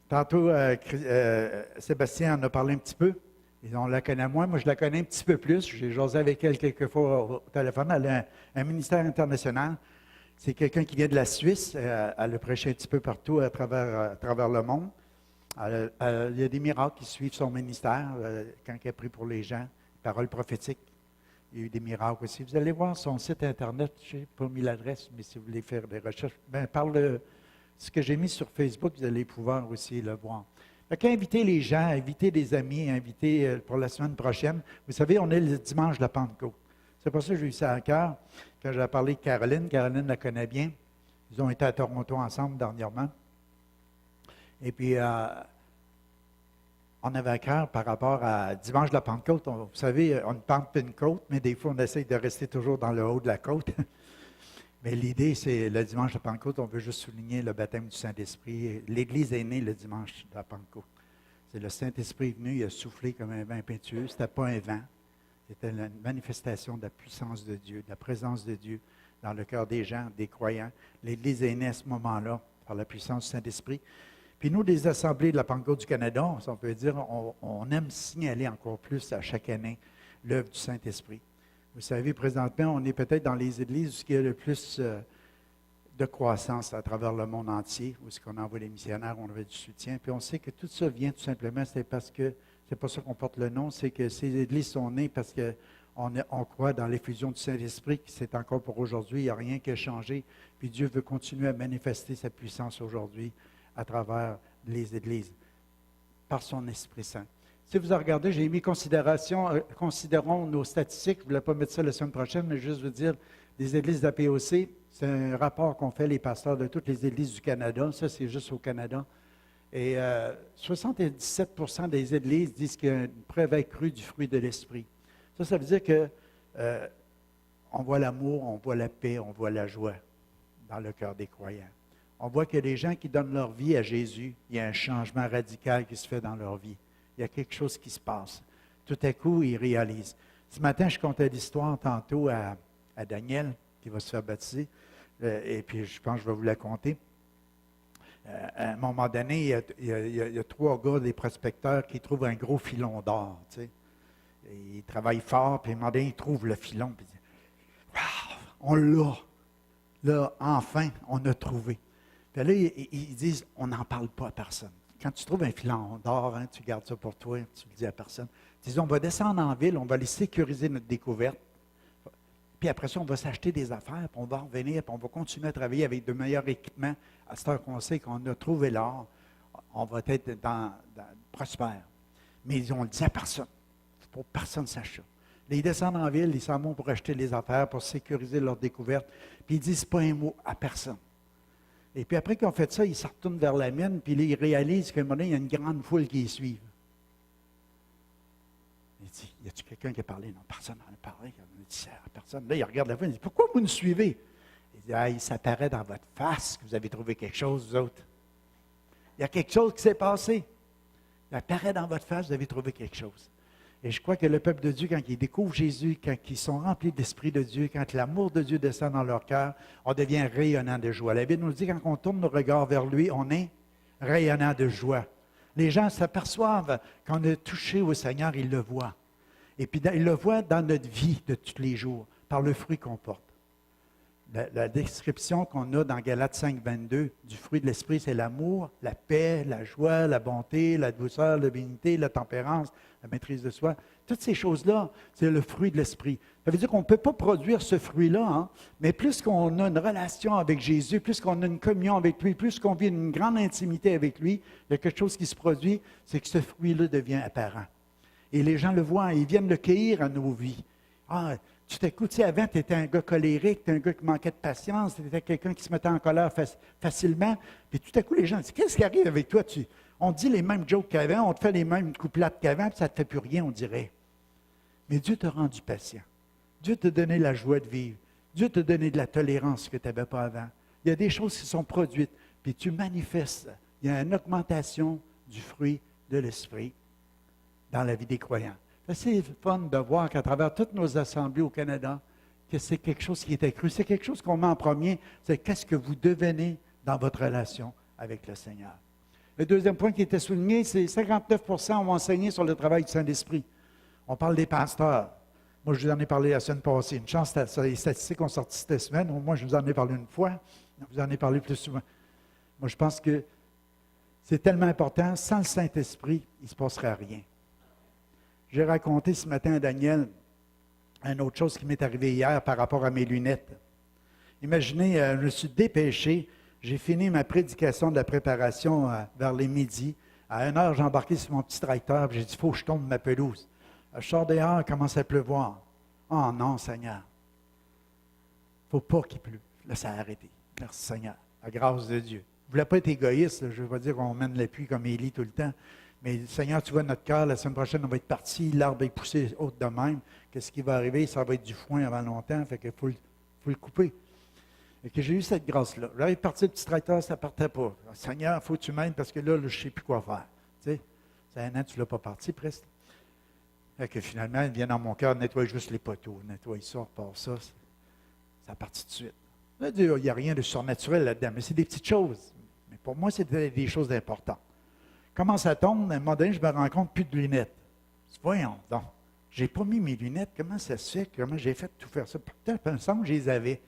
Tantôt, Sébastien en a parlé un petit peu. Et on la connaît moins. Moi, je la connais un petit peu plus. J'ai jasé avec elle quelques fois au téléphone. Elle a un ministère international. C'est quelqu'un qui vient de la Suisse. Elle a prêché un petit peu partout à travers le monde. Il y a des miracles qui suivent son ministère quand elle prie pour les gens. Paroles prophétiques. Il y a eu des miracles aussi. Vous allez voir son site Internet. Je n'ai pas mis l'adresse, mais si vous voulez faire des recherches, ce que j'ai mis sur Facebook, vous allez pouvoir aussi le voir. Fait qu'inviter les gens, inviter des amis, inviter pour la semaine prochaine. Vous savez, on est le dimanche de la Pentecôte. C'est pour ça que j'ai eu ça à cœur. Quand j'ai parlé de Caroline la connaît bien. Ils ont été à Toronto ensemble dernièrement. Et puis, on avait à cœur par rapport à dimanche de la Pentecôte. Vous savez, on pente une côte, mais des fois, on essaye de rester toujours dans le haut de la côte. Mais l'idée, c'est le dimanche de Pentecôte, on veut juste souligner le baptême du Saint-Esprit. L'Église est née le dimanche de la Pentecôte. C'est le Saint-Esprit venu, il a soufflé comme un vent impétueux. Ce n'était pas un vent, c'était une manifestation de la puissance de Dieu, de la présence de Dieu dans le cœur des gens, des croyants. L'Église est née à ce moment-là par la puissance du Saint-Esprit. Puis nous, des assemblées de la Pentecôte du Canada, on peut dire, on aime signaler encore plus à chaque année l'œuvre du Saint-Esprit. Vous savez, présentement, on est peut-être dans les églises où il y a le plus de croissance à travers le monde entier, où est-ce qu'on envoie des missionnaires, on avait du soutien. Puis on sait que tout ça vient tout simplement, c'est parce que, c'est pas ça qu'on porte le nom, c'est que ces églises sont nées parce qu'on croit dans l'effusion du Saint-Esprit, qui c'est encore pour aujourd'hui, il n'y a rien qui a changé. Puis Dieu veut continuer à manifester sa puissance aujourd'hui à travers les églises, par son Esprit Saint. Si vous regardez, j'ai mis considérons nos statistiques. Je ne voulais pas mettre ça la semaine prochaine, mais juste vous dire, les églises de la POC, c'est un rapport qu'ont fait les pasteurs de toutes les églises du Canada. Ça, c'est juste au Canada. Et 77% des églises disent qu'il y a une preuve accrue du fruit de l'Esprit. Ça veut dire que on voit l'amour, on voit la paix, on voit la joie dans le cœur des croyants. On voit que les gens qui donnent leur vie à Jésus, il y a un changement radical qui se fait dans leur vie. Il y a quelque chose qui se passe. Tout à coup, ils réalisent. Ce matin, je contais l'histoire tantôt à Daniel, qui va se faire baptiser, et puis je pense que je vais vous la conter. À un moment donné, il y a 3 gars, des prospecteurs, qui trouvent un gros filon d'or. Tu sais. Ils travaillent fort, puis à un moment donné, ils trouvent le filon, puis ils disent « Wow, on l'a! Là, enfin, on a trouvé. » Puis là, ils disent « On n'en parle pas à personne. » Quand tu trouves un filon d'or, tu gardes ça pour toi, tu ne le dis à personne. Tu dis, on va descendre en ville, on va aller sécuriser notre découverte. Puis après ça, on va s'acheter des affaires, puis on va revenir, puis on va continuer à travailler avec de meilleurs équipements. À cette heure qu'on sait qu'on a trouvé l'or, on va être prospère. Mais on ne le dit à personne. Pour que personne ne sache ça. Là, ils descendent en ville, ils s'en vont pour acheter les affaires, pour sécuriser leur découverte. Puis ils ne disent pas un mot à personne. Et puis après qu'ils ont fait ça, ils se retournent vers la mine, puis là, ils réalisent qu'à un moment donné, il y a une grande foule qui les suit. Il dit, y a-t-il quelqu'un qui a parlé? Non, personne n'en a parlé. Il dit à personne. Là, il regarde la foule, il dit, pourquoi vous nous suivez? Il dit, ah, ça paraît dans votre face que vous avez trouvé quelque chose, vous autres. Il y a quelque chose qui s'est passé. Il apparaît dans votre face, vous avez trouvé quelque chose. Et je crois que le peuple de Dieu, quand il découvre Jésus, quand ils sont remplis de l'Esprit de Dieu, quand l'amour de Dieu descend dans leur cœur, on devient rayonnant de joie. La Bible nous dit, quand on tourne nos regards vers lui, on est rayonnant de joie. Les gens s'aperçoivent qu'on a touché au Seigneur, ils le voient. Et puis, ils le voient dans notre vie de tous les jours, par le fruit qu'on porte. La description qu'on a dans Galates 5, 22 du fruit de l'Esprit, c'est l'amour, la paix, la joie, la bonté, la douceur, la bénignité, la tempérance, la maîtrise de soi. Toutes ces choses-là, c'est le fruit de l'Esprit. Ça veut dire qu'on ne peut pas produire ce fruit-là, mais plus qu'on a une relation avec Jésus, plus qu'on a une communion avec lui, plus qu'on vit une grande intimité avec lui, il y a quelque chose qui se produit, c'est que ce fruit-là devient apparent. Et les gens le voient, ils viennent le cueillir à nos vies. Ah, tu t'écoutes, avant, tu étais un gars colérique, tu étais un gars qui manquait de patience, tu étais quelqu'un qui se mettait en colère facilement. Puis tout à coup, les gens disent, qu'est-ce qui arrive avec toi? On te dit les mêmes jokes qu'avant, on te fait les mêmes couplades qu'avant, puis ça ne te fait plus rien, on dirait. Mais Dieu t'a rendu patient. Dieu t'a donné la joie de vivre. Dieu t'a donné de la tolérance que tu n'avais pas avant. Il y a des choses qui sont produites, puis tu manifestes. Il y a une augmentation du fruit de l'Esprit dans la vie des croyants. C'est fun de voir qu'à travers toutes nos assemblées au Canada, que c'est quelque chose qui est accru. C'est quelque chose qu'on met en premier, c'est qu'est-ce que vous devenez dans votre relation avec le Seigneur. Le deuxième point qui était souligné, c'est 59% ont enseigné sur le travail du Saint-Esprit. On parle des pasteurs. Moi, je vous en ai parlé la semaine passée. Une chance, les statistiques ont sorti cette semaine. Au moins, je vous en ai parlé une fois. Je vous en ai parlé plus souvent. Moi, je pense que c'est tellement important. Sans le Saint-Esprit, il ne se passerait rien. J'ai raconté ce matin à Daniel une autre chose qui m'est arrivée hier par rapport à mes lunettes. Imaginez, je me suis dépêché. J'ai fini ma prédication de la préparation vers les midis. À 1 heure, j'ai embarqué sur mon petit tracteur. J'ai dit, il faut que je tombe ma pelouse. Je sors dehors, il commence à pleuvoir. Oh non, Seigneur. Il ne faut pas qu'il pleuve. Là, ça a arrêté. Merci, Seigneur. La grâce de Dieu. Je ne voulais pas être égoïste. Là. Je ne veux pas dire qu'on mène la pluie comme Élie tout le temps. Mais Seigneur, tu vois notre cœur, la semaine prochaine, on va être parti. L'arbre est poussé haute de même. Qu'est-ce qui va arriver? Ça va être du foin avant longtemps. Fait qu'il faut le couper. Et que j'ai eu cette grâce-là. J'avais parti le petit tracteur, ça ne partait pas. Seigneur, il faut que tu m'aides parce que là, je ne sais plus quoi faire. Tu sais, c'est un an que tu ne l'as pas parti presque. Et que finalement, il vient dans mon cœur, nettoie juste les poteaux, nettoie ça, repart ça. Ça partit tout de suite. Là, il n'y a rien de surnaturel là-dedans, mais c'est des petites choses. Mais pour moi, c'est des choses importantes. Comment ça tombe? À un moment donné, je me rends compte, plus de lunettes. Voyons donc. Je n'ai pas mis mes lunettes. Comment ça se fait? Comment j'ai fait tout faire ça? Pourtant, il me semble que je les avais.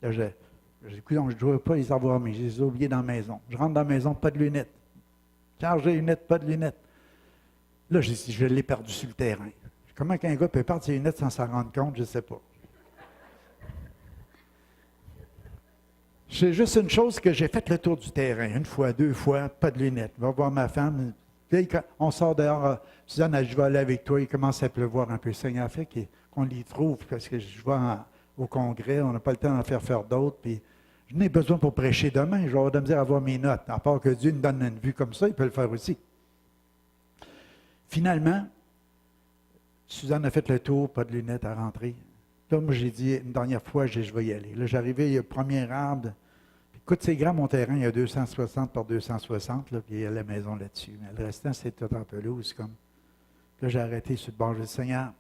Là, je ne dois pas les avoir, mais je les ai oubliés dans la maison. Je rentre dans la maison, pas de lunettes. Charge les lunettes, pas de lunettes. Là, je l'ai perdu sur le terrain. Comment qu'un gars peut perdre ses lunettes sans s'en rendre compte, je ne sais pas. C'est juste une chose que j'ai fait le tour du terrain. Une fois, 2 fois, pas de lunettes. Je vais voir ma femme. Puis, on sort dehors. Suzanne, je vais aller avec toi. Il commence à pleuvoir un peu. Seigneur, fait qu'on les trouve parce que je vais au congrès. On n'a pas le temps d'en faire d'autres. Puis, je n'ai besoin pour prêcher demain. Je vais avoir de la misère à avoir mes notes. À part que Dieu nous donne une vue comme ça, il peut le faire aussi. Finalement, Suzanne a fait le tour, pas de lunettes à rentrer. Là, moi, j'ai dit, une dernière fois, je vais y aller. Là, j'arrivais, il y a le premier arbre. Écoute, c'est grand, mon terrain, il y a 260 par 260, là, puis il y a la maison là-dessus. Mais le restant, c'est tout en pelouse, comme. Là, j'ai arrêté sur le bord. J'ai dit, Seigneur,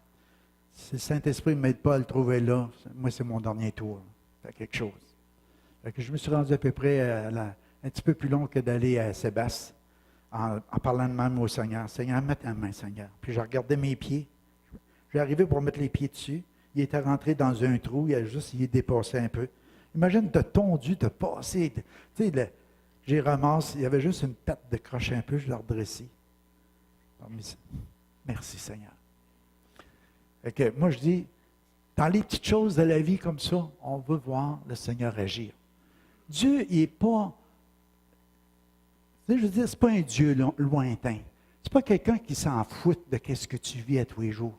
si le Saint-Esprit ne m'aide pas à le trouver là, moi, c'est mon dernier tour. Fait quelque chose. Fait que je me suis rendu à peu près un petit peu plus long que d'aller à Sébastien. En parlant de même au Seigneur. Seigneur, mets ta main, Seigneur. Puis je regardais mes pieds. Je suis arrivé pour mettre les pieds dessus. Il était rentré dans un trou. Il est dépassé un peu. Imagine, de tondu, de passé. Tu sais, j'ai ramassé. Il y avait juste une patte de croche un peu. Je l'ai redressé. Merci, Seigneur. Fait que moi, je dis, dans les petites choses de la vie comme ça, on veut voir le Seigneur agir. Dieu, il n'est pas... Je veux dire, ce n'est pas un Dieu lointain. Ce n'est pas quelqu'un qui s'en fout de ce que tu vis à tous les jours.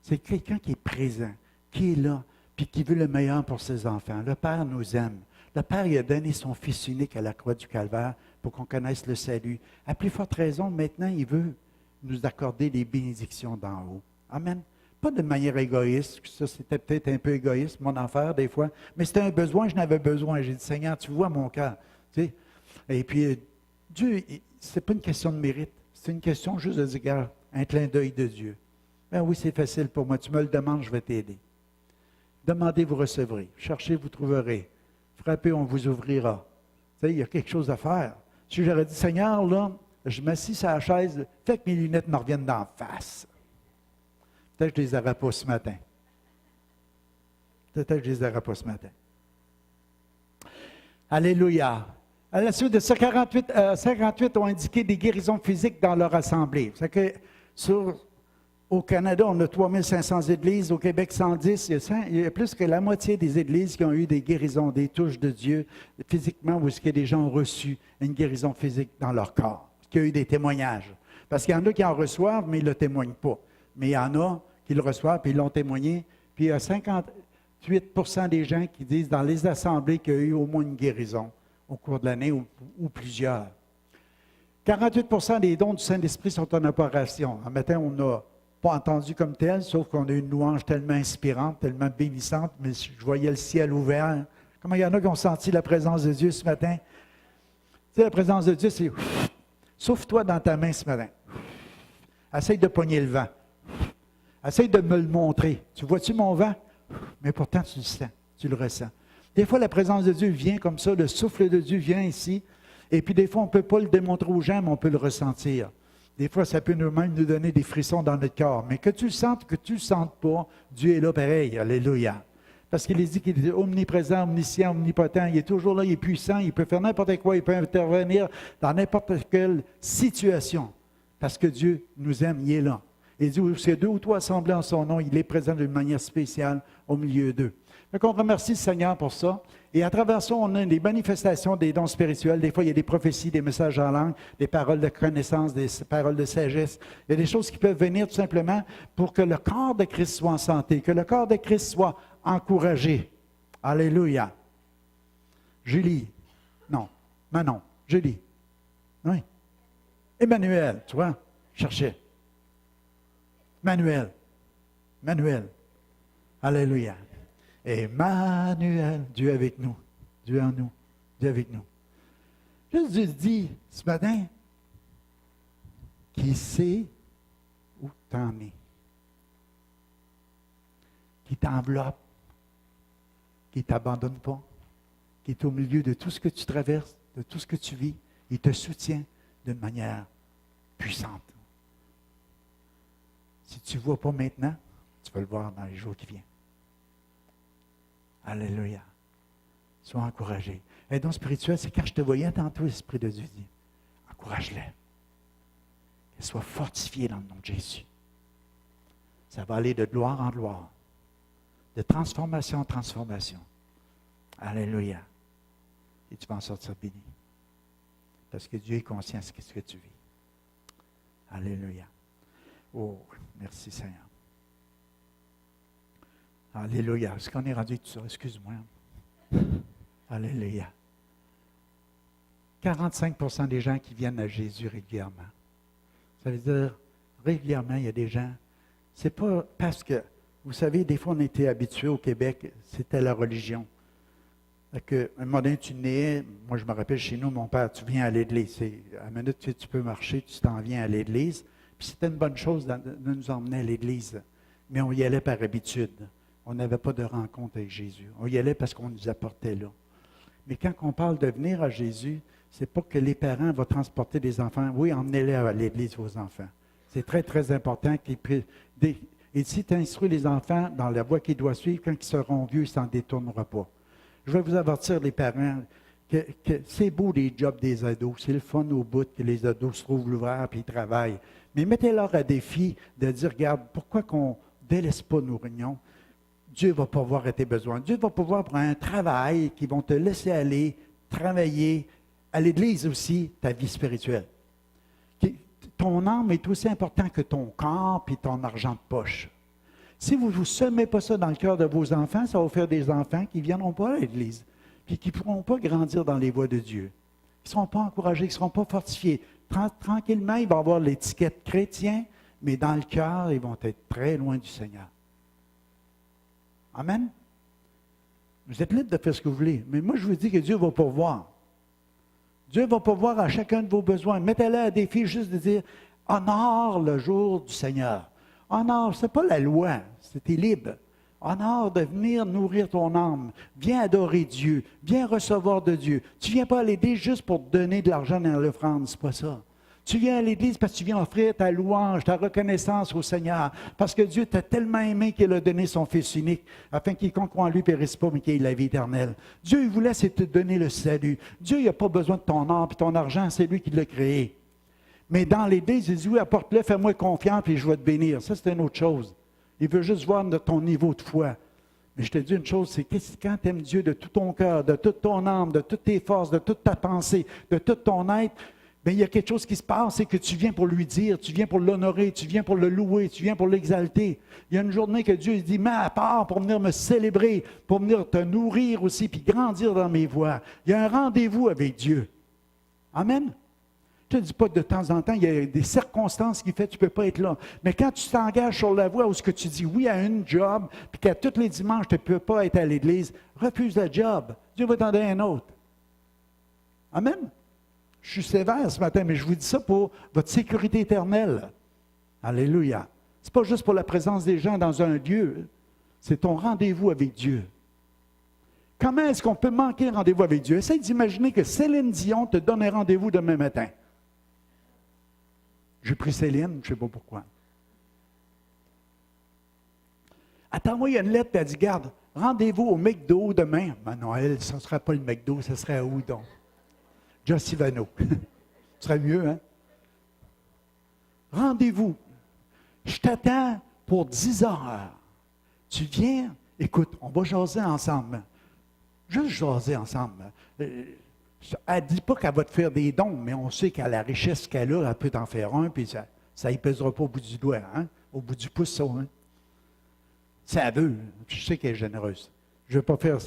C'est quelqu'un qui est présent, qui est là, puis qui veut le meilleur pour ses enfants. Le Père nous aime. Le Père, il a donné son Fils unique à la croix du Calvaire pour qu'on connaisse le salut. À plus forte raison, maintenant, il veut nous accorder des bénédictions d'en haut. Amen. Pas de manière égoïste. Ça, c'était peut-être un peu égoïste, mon affaire, des fois. Mais c'était un besoin, je n'avais besoin. J'ai dit, Seigneur, tu vois mon cœur. Tu sais? Et puis, Dieu, ce n'est pas une question de mérite. C'est une question juste de dire, un clin d'œil de Dieu. Ben oui, c'est facile pour moi. Tu me le demandes, je vais t'aider. Demandez, vous recevrez. Cherchez, vous trouverez. Frappez, on vous ouvrira. Tu sais, il y a quelque chose à faire. Si j'aurais dit, Seigneur, là, je m'assis sur la chaise, fais que mes lunettes me reviennent d'en face. Peut-être que je ne les aurais pas ce matin. Peut-être que je ne les aurais pas ce matin. Alléluia. À la suite de ça, 58 ont indiqué des guérisons physiques dans leur assemblée. C'est que au Canada, on a 3500 églises, au Québec, 110. Il y a plus que la moitié des églises qui ont eu des guérisons, des touches de Dieu physiquement, où est-ce que des gens ont reçu une guérison physique dans leur corps, qui a eu des témoignages. Parce qu'il y en a qui en reçoivent, mais ils ne le témoignent pas. Mais il y en a qui le reçoivent, puis ils l'ont témoigné. Puis il y a 58% des gens qui disent dans les assemblées qu'il y a eu au moins une guérison au cours de l'année ou plusieurs. 48% des dons du Saint-Esprit sont en opération. En matin, on n'a pas entendu comme tel, sauf qu'on a une louange tellement inspirante, tellement bénissante, mais je voyais le ciel ouvert. Comment il y en a qui ont senti la présence de Dieu ce matin? Tu sais, la présence de Dieu, c'est... Souffle-toi dans ta main ce matin. Essaye de pogner le vent. Essaye de me le montrer. Tu vois-tu mon vent? Mais pourtant, tu le ressens. Des fois, la présence de Dieu vient comme ça, le souffle de Dieu vient ici, Et puis des fois, on ne peut pas le démontrer aux gens, mais on peut le ressentir. Des fois, ça peut nous-mêmes nous donner des frissons dans notre corps. Mais que tu le sentes, que tu ne le sentes pas, Dieu est là pareil. Alléluia. Parce qu'il est dit qu'il est omniprésent, omniscient, omnipotent. Il est toujours là, il est puissant, il peut faire n'importe quoi, il peut intervenir dans n'importe quelle situation. Parce que Dieu nous aime, il est là. Il dit, où c'est deux ou trois assemblés en son nom, il est présent d'une manière spéciale au milieu d'eux. Donc, on remercie le Seigneur pour ça. Et à travers ça, on a des manifestations des dons spirituels. Des fois, il y a des prophéties, des messages en langue, des paroles de connaissance, des paroles de sagesse. Il y a des choses qui peuvent venir tout simplement pour que le corps de Christ soit en santé, que le corps de Christ soit encouragé. Alléluia. Julie. Non. Manon. Julie. Oui. Emmanuel, tu vois, cherchais. Manuel. Manuel. Alléluia. Emmanuel, Dieu avec nous. Dieu en nous. Dieu avec nous. Jésus dit ce matin, qui sait où t'en es, qui t'enveloppe, qui ne t'abandonne pas, qui est au milieu de tout ce que tu traverses, de tout ce que tu vis, il te soutient d'une manière puissante. Si tu ne vois pas maintenant, tu vas le voir dans les jours qui viennent. Alléluia. Sois encouragé. Un don spirituel, c'est quand je te voyais tantôt, l'Esprit de Dieu dit, encourage-les. Qu'elles soient fortifiées dans le nom de Jésus. Ça va aller de gloire en gloire, de transformation en transformation. Alléluia. Et tu vas en sortir béni. Parce que Dieu est conscient de ce que tu vis. Alléluia. Oh, merci Seigneur. Alléluia. Est-ce qu'on est rendu tout ça? Excuse-moi. Alléluia. 45% des gens qui viennent à Jésus régulièrement. Ça veut dire, régulièrement, il y a des gens. C'est pas parce que, vous savez, des fois, on était habitués au Québec, c'était la religion. Que, un moment donné, tu nais, moi je me rappelle chez nous, mon père, tu viens à l'église. À la minute que tu peux marcher, tu t'en viens à l'église. Puis c'était une bonne chose de nous emmener à l'église. Mais on y allait par habitude. On n'avait pas de rencontre avec Jésus. On y allait parce qu'on nous apportait là. Mais quand on parle de venir à Jésus, c'est pas que les parents vont transporter des enfants. Oui, emmenez-les à l'église, vos enfants. C'est très, très important. Et si tu instruis les enfants dans la voie qu'ils doivent suivre, quand ils seront vieux, ils ne s'en détourneront pas. Je vais vous avertir, les parents, que c'est beau les jobs des ados. C'est le fun au bout que les ados se trouvent l'ouvrage et ils travaillent. Mais mettez-leur à défi de dire, regarde, pourquoi qu'on ne délaisse pas nos réunions? Dieu va pouvoir à tes besoins. Dieu va pouvoir pour un travail qui vont te laisser aller, travailler à l'Église aussi, ta vie spirituelle. Ton âme est aussi important que ton corps et ton argent de poche. Si vous ne semez pas ça dans le cœur de vos enfants, ça va faire des enfants qui ne viendront pas à l'Église, puis qui ne pourront pas grandir dans les voies de Dieu. Ils ne seront pas encouragés, ils ne seront pas fortifiés. Tranquillement, ils vont avoir l'étiquette chrétien, mais dans le cœur, ils vont être très loin du Seigneur. Amen. Vous êtes libre de faire ce que vous voulez, mais moi je vous dis que Dieu va pourvoir. Dieu va pourvoir à chacun de vos besoins. Mettez-le à défi juste de dire, honore le jour du Seigneur. Honore, ce n'est pas la loi, c'était libre. Honore de venir nourrir ton âme. Viens adorer Dieu, viens recevoir de Dieu. Tu ne viens pas à l'église juste pour te donner de l'argent dans l'offrande, c'est pas ça. Tu viens à l'église parce que tu viens offrir ta louange, ta reconnaissance au Seigneur. Parce que Dieu t'a tellement aimé qu'il a donné son Fils unique, afin qu'il quiconque croit en lui ne périsse pas, mais qu'il ait la vie éternelle. Dieu, il voulait, c'est te donner le salut. Dieu, il n'a pas besoin de ton or et ton argent, c'est lui qui l'a créé. Mais dans l'église, il dit, oui, apporte-le, fais-moi confiance et je vais te bénir. Ça, c'est une autre chose. Il veut juste voir de ton niveau de foi. Mais je te dis une chose, c'est que quand tu aimes Dieu de tout ton cœur, de toute ton âme, de toutes tes forces, de toute ta pensée, de tout ton être, bien, il y a quelque chose qui se passe, c'est que tu viens pour lui dire, tu viens pour l'honorer, tu viens pour le louer, tu viens pour l'exalter. Il y a une journée que Dieu dit, mets à part pour venir me célébrer, pour venir te nourrir aussi, puis grandir dans mes voies. Il y a un rendez-vous avec Dieu. Amen. Je ne te dis pas que de temps en temps, il y a des circonstances qui font que tu ne peux pas être là. Mais quand tu t'engages sur la voie où ce que tu dis oui à une job, puis qu'à tous les dimanches, tu ne peux pas être à l'église, refuse le job. Dieu va t'en donner un autre. Amen. Je suis sévère ce matin, mais je vous dis ça pour votre sécurité éternelle. Alléluia. Ce n'est pas juste pour la présence des gens dans un lieu. C'est ton rendez-vous avec Dieu. Comment est-ce qu'on peut manquer rendez-vous avec Dieu? Essaye d'imaginer que Céline Dion te donne un rendez-vous demain matin. J'ai pris Céline, je ne sais pas pourquoi. Elle t'a envoyé une lettre et elle dit, garde, rendez-vous au McDo demain. Ben non, elle, ce ne sera pas le McDo, ce serait à où donc? Just Ivano. Ce serait mieux, hein? Rendez-vous. Je t'attends pour 10 heures. Tu viens, écoute, on va jaser ensemble. Juste jaser ensemble. Elle ne dit pas qu'elle va te faire des dons, mais on sait qu'à la richesse qu'elle a, elle peut t'en faire un, puis ça ne pèsera pas au bout du doigt, hein? Au bout du pouce, ça. Hein? Si elle veut, je sais qu'elle est généreuse. Je ne veux pas faire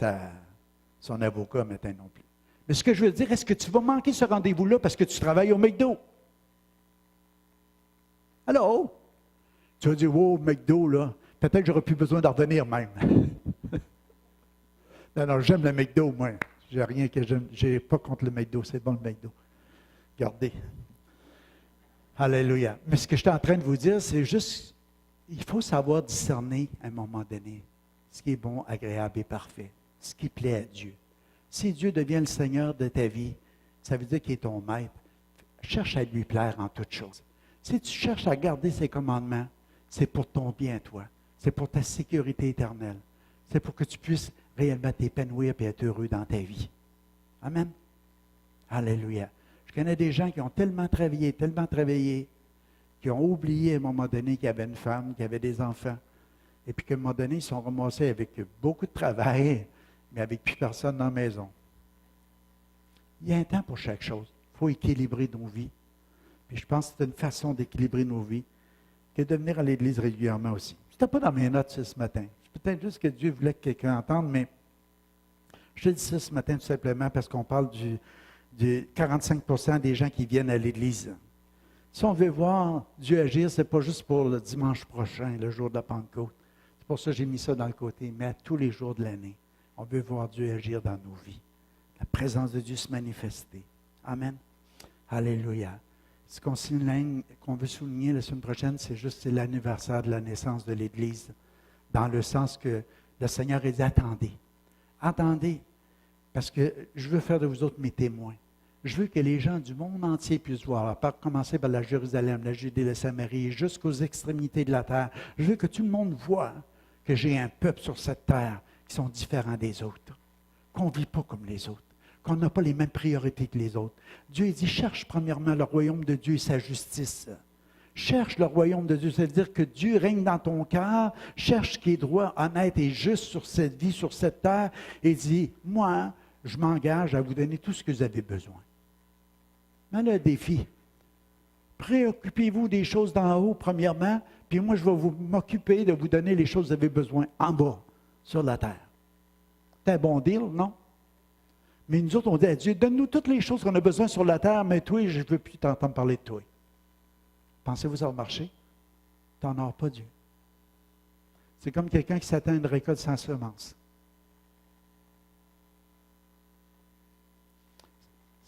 son avocat maintenant non plus. Mais ce que je veux dire, est-ce que tu vas manquer ce rendez-vous-là parce que tu travailles au McDo? Allô? Tu vas dire, wow, McDo, là, peut-être que j'aurais plus besoin d'en revenir même. Non, j'aime le McDo, moi. J'ai rien que j'aime. J'ai pas contre le McDo, c'est bon le McDo. Regardez. Alléluia. Mais ce que je suis en train de vous dire, c'est juste, il faut savoir discerner à un moment donné ce qui est bon, agréable et parfait, ce qui plaît à Dieu. Si Dieu devient le Seigneur de ta vie, ça veut dire qu'il est ton maître. Cherche à lui plaire en toutes choses. Si tu cherches à garder ses commandements, c'est pour ton bien, toi. C'est pour ta sécurité éternelle. C'est pour que tu puisses réellement t'épanouir et être heureux dans ta vie. Amen. Alléluia. Je connais des gens qui ont tellement travaillé, qui ont oublié à un moment donné qu'il y avait une femme, qu'il y avait des enfants. Et puis qu'à un moment donné, ils sont ramassés avec beaucoup de travail, mais avec plus personne dans la maison. Il y a un temps pour chaque chose. Il faut équilibrer nos vies. Puis je pense que c'est une façon d'équilibrer nos vies que de venir à l'Église régulièrement aussi. Ce n'était pas dans mes notes ce matin. C'est peut-être juste que Dieu voulait que quelqu'un entende, mais je te dis ça ce matin tout simplement parce qu'on parle du 45% des gens qui viennent à l'Église. Si on veut voir Dieu agir, ce n'est pas juste pour le dimanche prochain, le jour de la Pentecôte. C'est pour ça que j'ai mis ça dans le côté, mais à tous les jours de l'année. On veut voir Dieu agir dans nos vies. La présence de Dieu se manifester. Amen. Alléluia. Ce qu'on veut souligner la semaine prochaine, c'est l'anniversaire de la naissance de l'Église. Dans le sens que le Seigneur a dit, attendez. Attendez. Parce que je veux faire de vous autres mes témoins. Je veux que les gens du monde entier puissent voir, à commencer par la Jérusalem, la Judée, la Samarie, jusqu'aux extrémités de la terre. Je veux que tout le monde voit que j'ai un peuple sur cette terre qui sont différents des autres, qu'on ne vit pas comme les autres, qu'on n'a pas les mêmes priorités que les autres. Dieu dit, cherche premièrement le royaume de Dieu et sa justice. Cherche le royaume de Dieu, c'est-à-dire que Dieu règne dans ton cœur, cherche ce qui est droit, honnête et juste sur cette vie, sur cette terre, et dit, moi, je m'engage à vous donner tout ce que vous avez besoin. Mais le défi, préoccupez-vous des choses d'en haut, premièrement, puis moi, je vais m'occuper de vous donner les choses que vous avez besoin en bas, sur la terre. C'est un bon deal, non? Mais nous autres, on dit à Dieu, donne-nous toutes les choses qu'on a besoin sur la terre, mais toi, je ne veux plus t'entendre parler de toi. Pensez-vous que ça va marcher? Tu n'en as pas Dieu. C'est comme quelqu'un qui s'attend à une récolte sans semence.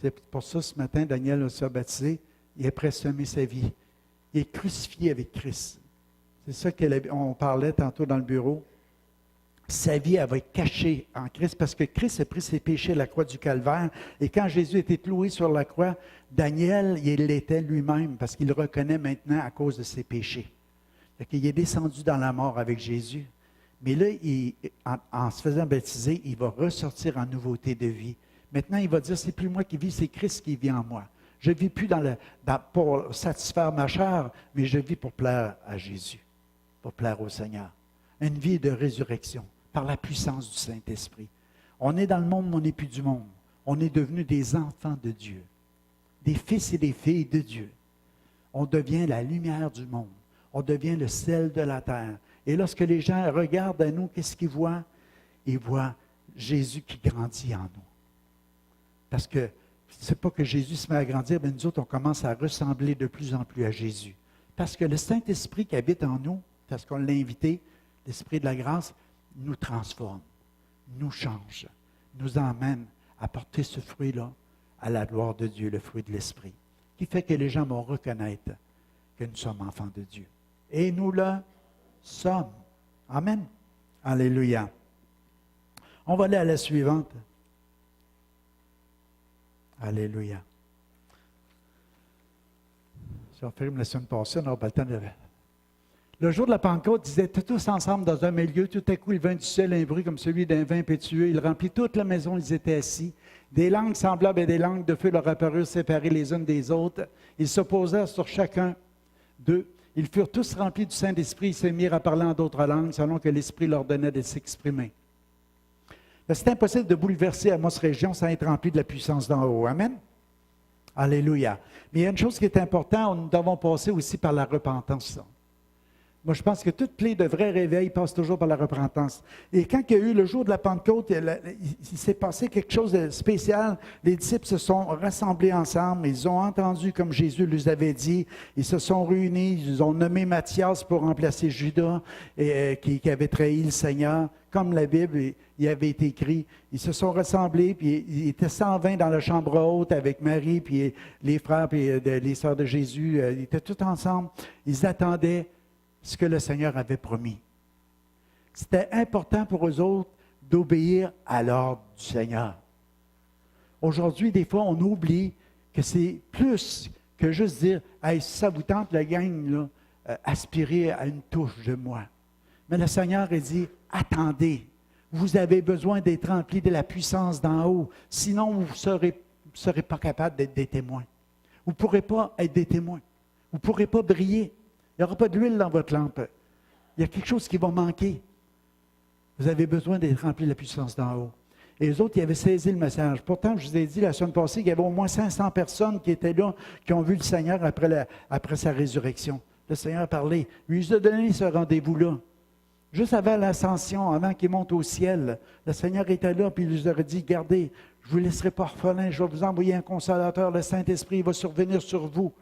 C'est pour ça, ce matin, Daniel a s'est baptisé. Il est prêt à semer sa vie. Il est crucifié avec Christ. C'est ça qu'on parlait tantôt dans le bureau. Sa vie, elle va être cachée en Christ parce que Christ a pris ses péchés à la croix du Calvaire. Et quand Jésus était cloué sur la croix, Daniel, il l'était lui-même parce qu'il le reconnaît maintenant à cause de ses péchés. Il est descendu dans la mort avec Jésus. Mais là, en se faisant baptiser, il va ressortir en nouveauté de vie. Maintenant, il va dire, c'est plus moi qui vis, c'est Christ qui vit en moi. Je ne vis plus pour satisfaire ma chair, mais je vis pour plaire à Jésus, pour plaire au Seigneur. Une vie de résurrection par la puissance du Saint-Esprit. On est dans le monde, mais on n'est plus du monde. On est devenus des enfants de Dieu, des fils et des filles de Dieu. On devient la lumière du monde. On devient le sel de la terre. Et lorsque les gens regardent à nous, qu'est-ce qu'ils voient? Ils voient Jésus qui grandit en nous. Parce que ce n'est pas que Jésus se met à grandir, mais nous autres, on commence à ressembler de plus en plus à Jésus. Parce que le Saint-Esprit qui habite en nous, parce qu'on l'a invité, l'Esprit de la grâce, nous transforme, nous change, nous emmène à porter ce fruit-là à la gloire de Dieu, le fruit de l'Esprit, qui fait que les gens vont reconnaître que nous sommes enfants de Dieu. Et nous le sommes. Amen. Alléluia. On va aller à la suivante. Alléluia. Si on fait la semaine passée, on n'aura pas le temps de... Le jour de la Pentecôte, ils étaient tous ensemble dans un milieu. Tout à coup, il vint du ciel un bruit comme celui d'un vin impétueux. Il remplit toute la maison, ils étaient assis. Des langues semblables à des langues de feu leur apparurent séparées les unes des autres. Ils se posèrent sur chacun d'eux. Ils furent tous remplis du Saint-Esprit. Ils se mirent à parler en d'autres langues, selon que l'Esprit leur donnait de s'exprimer. C'est impossible de bouleverser Amos Région sans être rempli de la puissance d'en haut. Amen? Alléluia. Mais il y a une chose qui est importante, nous devons passer aussi par la repentance. Moi, je pense que toute clé de vrai réveil passe toujours par la repentance. Et quand il y a eu le jour de la Pentecôte, il s'est passé quelque chose de spécial. Les disciples se sont rassemblés ensemble. Ils ont entendu comme Jésus les avait dit. Ils se sont réunis. Ils ont nommé Matthias pour remplacer Judas qui avait trahi le Seigneur. Comme la Bible, il avait été écrit. Ils se sont rassemblés, puis ils étaient 120 dans la chambre haute avec Marie, puis les frères, puis les sœurs de Jésus. Ils étaient tous ensemble. Ils attendaient ce que le Seigneur avait promis. C'était important pour eux autres d'obéir à l'ordre du Seigneur. Aujourd'hui, des fois, on oublie que c'est plus que juste dire « Hey, si ça vous tente, la gang, là, aspirez à une touche de moi. » Mais le Seigneur a dit « Attendez, vous avez besoin d'être remplis de la puissance d'en haut, sinon vous ne serez pas capable d'être des témoins. Vous ne pourrez pas être des témoins. Vous ne pourrez pas briller. Il n'y aura pas d'huile dans votre lampe. Il y a quelque chose qui va manquer. Vous avez besoin d'être rempli de la puissance d'en haut. » Et les autres, ils avaient saisi le message. Pourtant, je vous ai dit la semaine passée qu'il y avait au moins 500 personnes qui étaient là, qui ont vu le Seigneur après sa résurrection. Le Seigneur a parlé. Lui, il a donné ce rendez-vous-là. Juste avant l'ascension, avant qu'il monte au ciel, le Seigneur était là, puis il lui aurait dit, « Gardez, je ne vous laisserai pas orphelin, je vais vous envoyer un consolateur, le Saint-Esprit va survenir sur vous. »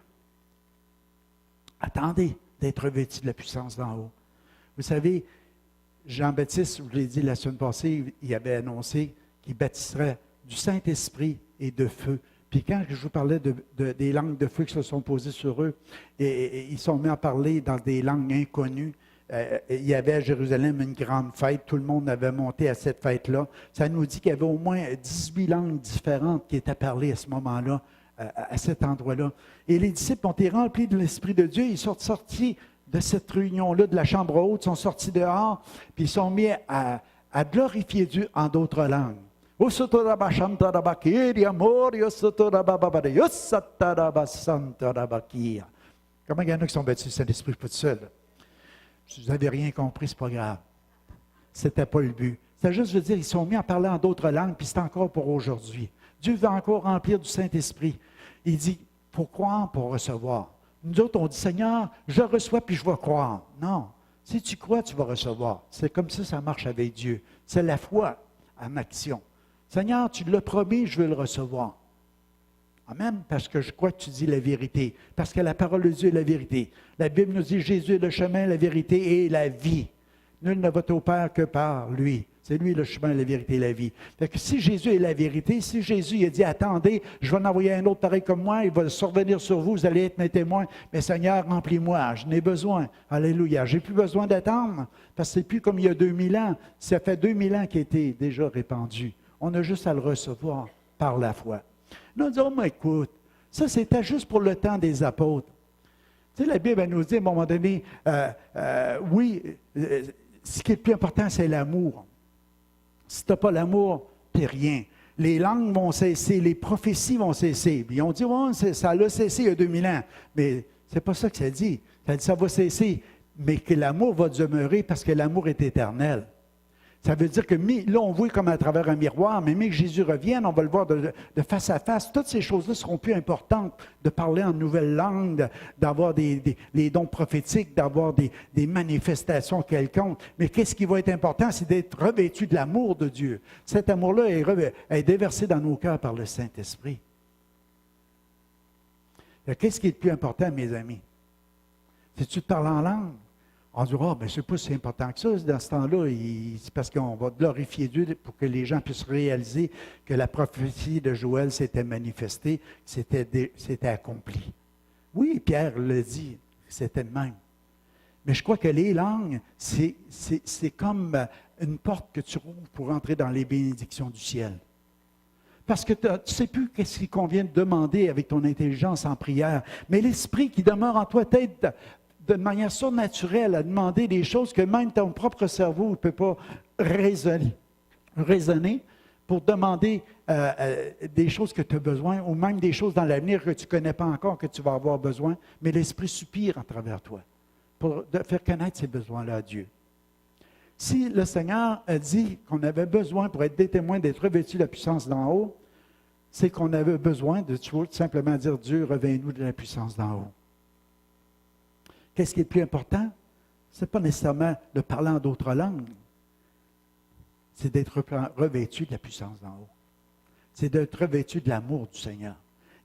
Attendez d'être revêtus de la puissance d'en haut. Vous savez, Jean-Baptiste, je vous l'ai dit la semaine passée, il avait annoncé qu'il baptiserait du Saint-Esprit et de feu. Puis quand je vous parlais des langues de feu qui se sont posées sur eux, et ils sont mis à parler dans des langues inconnues. Il y avait à Jérusalem une grande fête, tout le monde avait monté à cette fête-là. Ça nous dit qu'il y avait au moins 18 langues différentes qui étaient parlées à ce moment-là, à cet endroit-là. Et les disciples ont été remplis de l'Esprit de Dieu, ils sont sortis de cette réunion-là, de la chambre haute, sont sortis dehors, puis ils sont mis à glorifier Dieu en d'autres langues. Comment il y en a qui sont baptisés du Saint-Esprit tout seul? Si vous n'avez rien compris, ce n'est pas grave. Ce n'était pas le but. C'est juste de dire, ils sont mis à parler en d'autres langues, puis c'est encore pour aujourd'hui. Dieu veut encore remplir du Saint-Esprit. Il dit, pour croire, pour recevoir. Nous autres, on dit, Seigneur, je reçois, puis je vais croire. Non. Si tu crois, tu vas recevoir. C'est comme ça marche avec Dieu. C'est la foi en action. Seigneur, tu l'as promis, je veux le recevoir. Amen, parce que je crois que tu dis la vérité, parce que la parole de Dieu est la vérité. La Bible nous dit, Jésus est le chemin, la vérité et la vie. Nul ne va au Père que par lui. C'est lui le chemin, la vérité et la vie. Fait que si Jésus est la vérité, si Jésus a dit, attendez, je vais en envoyer un autre pareil comme moi, il va survenir sur vous, vous allez être mes témoins. Mais Seigneur, remplis-moi, je n'ai besoin. Alléluia. Je n'ai plus besoin d'attendre, parce que c'est plus comme il y a 2000 ans. Ça fait 2000 ans qu'il a été déjà répandu. On a juste à le recevoir par la foi. Nous disons, mais écoute, ça c'était juste pour le temps des apôtres. Tu sais, la Bible elle nous dit à un moment donné, oui, ce qui est le plus important, c'est l'amour. Si tu n'as pas l'amour, tu n'es rien. Les langues vont cesser, les prophéties vont cesser. Puis on dit, ouais, ça a cessé il y a 2000 ans. Mais ce n'est pas ça que ça dit. Ça dit, ça va cesser, mais que l'amour va demeurer parce que l'amour est éternel. Ça veut dire que là, on voit comme à travers un miroir, mais que Jésus revienne, on va le voir de face à face. Toutes ces choses-là seront plus importantes, de parler en nouvelle langue, d'avoir les dons prophétiques, d'avoir des manifestations quelconques. Mais qu'est-ce qui va être important? C'est d'être revêtu de l'amour de Dieu. Cet amour-là est déversé dans nos cœurs par le Saint-Esprit. Qu'est-ce qui est le plus important, mes amis? Si tu te parles en langue, on dira, mais c'est pas si important que ça. Dans ce temps-là, c'est parce qu'on va glorifier Dieu pour que les gens puissent réaliser que la prophétie de Joël s'était manifestée, que c'était accompli. Oui, Pierre le dit, c'était le même. Mais je crois que les langues, c'est comme une porte que tu rouvres pour entrer dans les bénédictions du ciel. Parce que tu ne sais plus qu'est-ce qu'il convient de demander avec ton intelligence en prière. Mais l'Esprit qui demeure en toi t'aide de manière surnaturelle à demander des choses que même ton propre cerveau ne peut pas raisonner pour demander des choses que tu as besoin ou même des choses dans l'avenir que tu ne connais pas encore, que tu vas avoir besoin. Mais l'Esprit soupire à travers toi pour faire connaître ces besoins-là à Dieu. Si le Seigneur a dit qu'on avait besoin, pour être des témoins, d'être revêtus de la puissance d'en haut, c'est qu'on avait besoin de tout simplement dire, Dieu, revêt-nous de la puissance d'en haut. Qu'est-ce qui est le plus important? Ce n'est pas nécessairement de parler en d'autres langues. C'est d'être revêtu de la puissance d'en haut. C'est d'être revêtu de l'amour du Seigneur.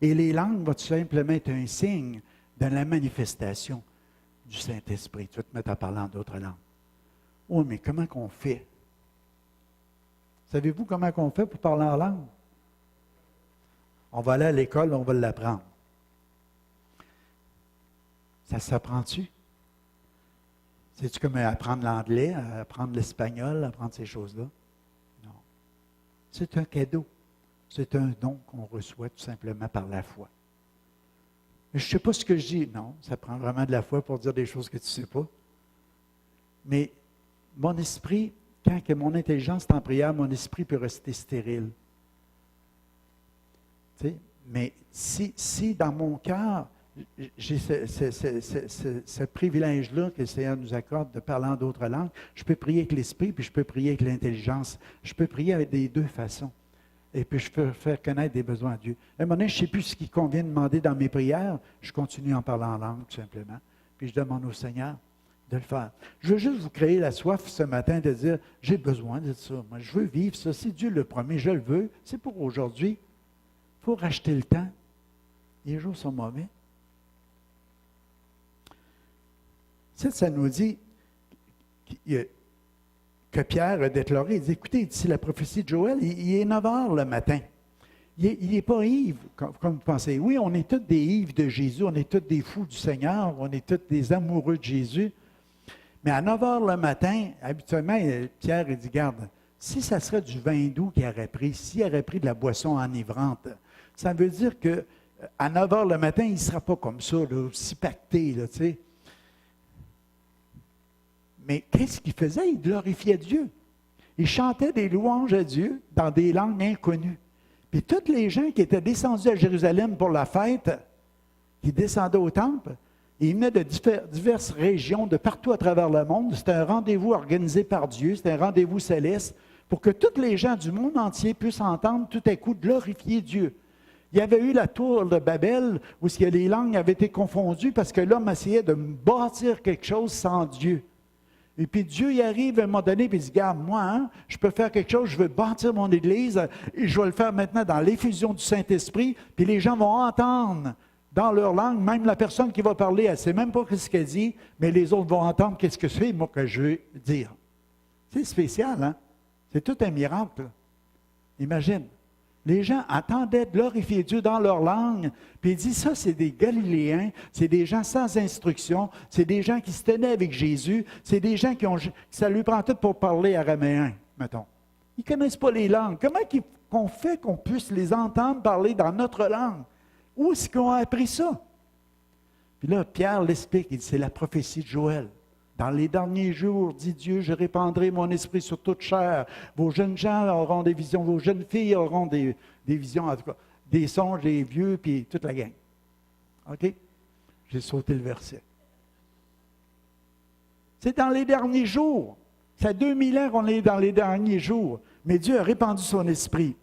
Et les langues vont tout simplement être un signe de la manifestation du Saint-Esprit. Tu vas te mettre à parler en d'autres langues. Oh, mais comment qu'on fait? Savez-vous comment qu'on fait pour parler en langue? On va aller à l'école, on va l'apprendre. Ça s'apprend-tu? C'est-tu comme apprendre l'anglais, apprendre l'espagnol, apprendre ces choses-là? Non. C'est un cadeau. C'est un don qu'on reçoit tout simplement par la foi. Mais je ne sais pas ce que je dis. Non, ça prend vraiment de la foi pour dire des choses que tu ne sais pas. Mais mon esprit, quand que mon intelligence est en prière, mon esprit peut rester stérile. Tu sais? Mais si dans mon cœur, j'ai ce privilège-là que le Seigneur nous accorde de parler en d'autres langues, je peux prier avec l'esprit, puis je peux prier avec l'intelligence. Je peux prier avec des deux façons. Et puis je peux faire connaître des besoins à Dieu. À un moment donné, je ne sais plus ce qu'il convient de demander dans mes prières. Je continue en parlant en langue, tout simplement. Puis je demande au Seigneur de le faire. Je veux juste vous créer la soif ce matin de dire, j'ai besoin de ça. Moi, je veux vivre ça. Si Dieu le promet, je le veux. C'est pour aujourd'hui. Il faut racheter le temps. Les jours sont mauvais. Ça nous dit que Pierre a déclaré, il dit, écoutez, c'est la prophétie de Joël, il est 9 heures le matin. Il n'est pas ivre, comme vous pensez. Oui, on est tous des ivres de Jésus, on est tous des fous du Seigneur, on est tous des amoureux de Jésus. Mais à 9 heures le matin, habituellement, Pierre il dit, garde, si ça serait du vin doux qu'il aurait pris, s'il aurait pris de la boisson enivrante, ça veut dire qu'à 9 heures le matin, il ne sera pas comme ça, là, aussi pacté, là, tu sais. Mais qu'est-ce qu'il faisait? Il glorifiait Dieu. Il chantait des louanges à Dieu dans des langues inconnues. Puis tous les gens qui étaient descendus à Jérusalem pour la fête, qui descendaient au temple, ils venaient de diverses régions, de partout à travers le monde. C'était un rendez-vous organisé par Dieu, c'était un rendez-vous céleste, pour que tous les gens du monde entier puissent entendre tout à coup glorifier Dieu. Il y avait eu la tour de Babel, où les langues avaient été confondues parce que l'homme essayait de bâtir quelque chose sans Dieu. Et puis Dieu y arrive à un moment donné et il dit, regarde, moi, je peux faire quelque chose, je veux bâtir mon Église, et je vais le faire maintenant dans l'effusion du Saint-Esprit, puis les gens vont entendre dans leur langue, même la personne qui va parler, elle ne sait même pas ce qu'elle dit, mais les autres vont entendre qu'est-ce que c'est, moi, que je veux dire. C'est spécial, hein? C'est tout un miracle. Imagine. Les gens attendaient de glorifier Dieu dans leur langue. Puis il dit, ça, c'est des Galiléens, c'est des gens sans instruction, c'est des gens qui se tenaient avec Jésus, c'est des gens ça lui prend tout pour parler araméen, mettons. Ils ne connaissent pas les langues. Comment qu'on fait qu'on puisse les entendre parler dans notre langue? Où est-ce qu'on a appris ça? Puis là, Pierre l'explique, il dit, c'est la prophétie de Joël. Dans les derniers jours, dit Dieu, je répandrai mon esprit sur toute chair. Vos jeunes gens auront des visions, vos jeunes filles auront des visions, en tout cas, des songes, des vieux, puis toute la gang. OK? J'ai sauté le verset. C'est dans les derniers jours. Ça fait 2000 ans qu'on est dans les derniers jours. Mais Dieu a répandu son esprit.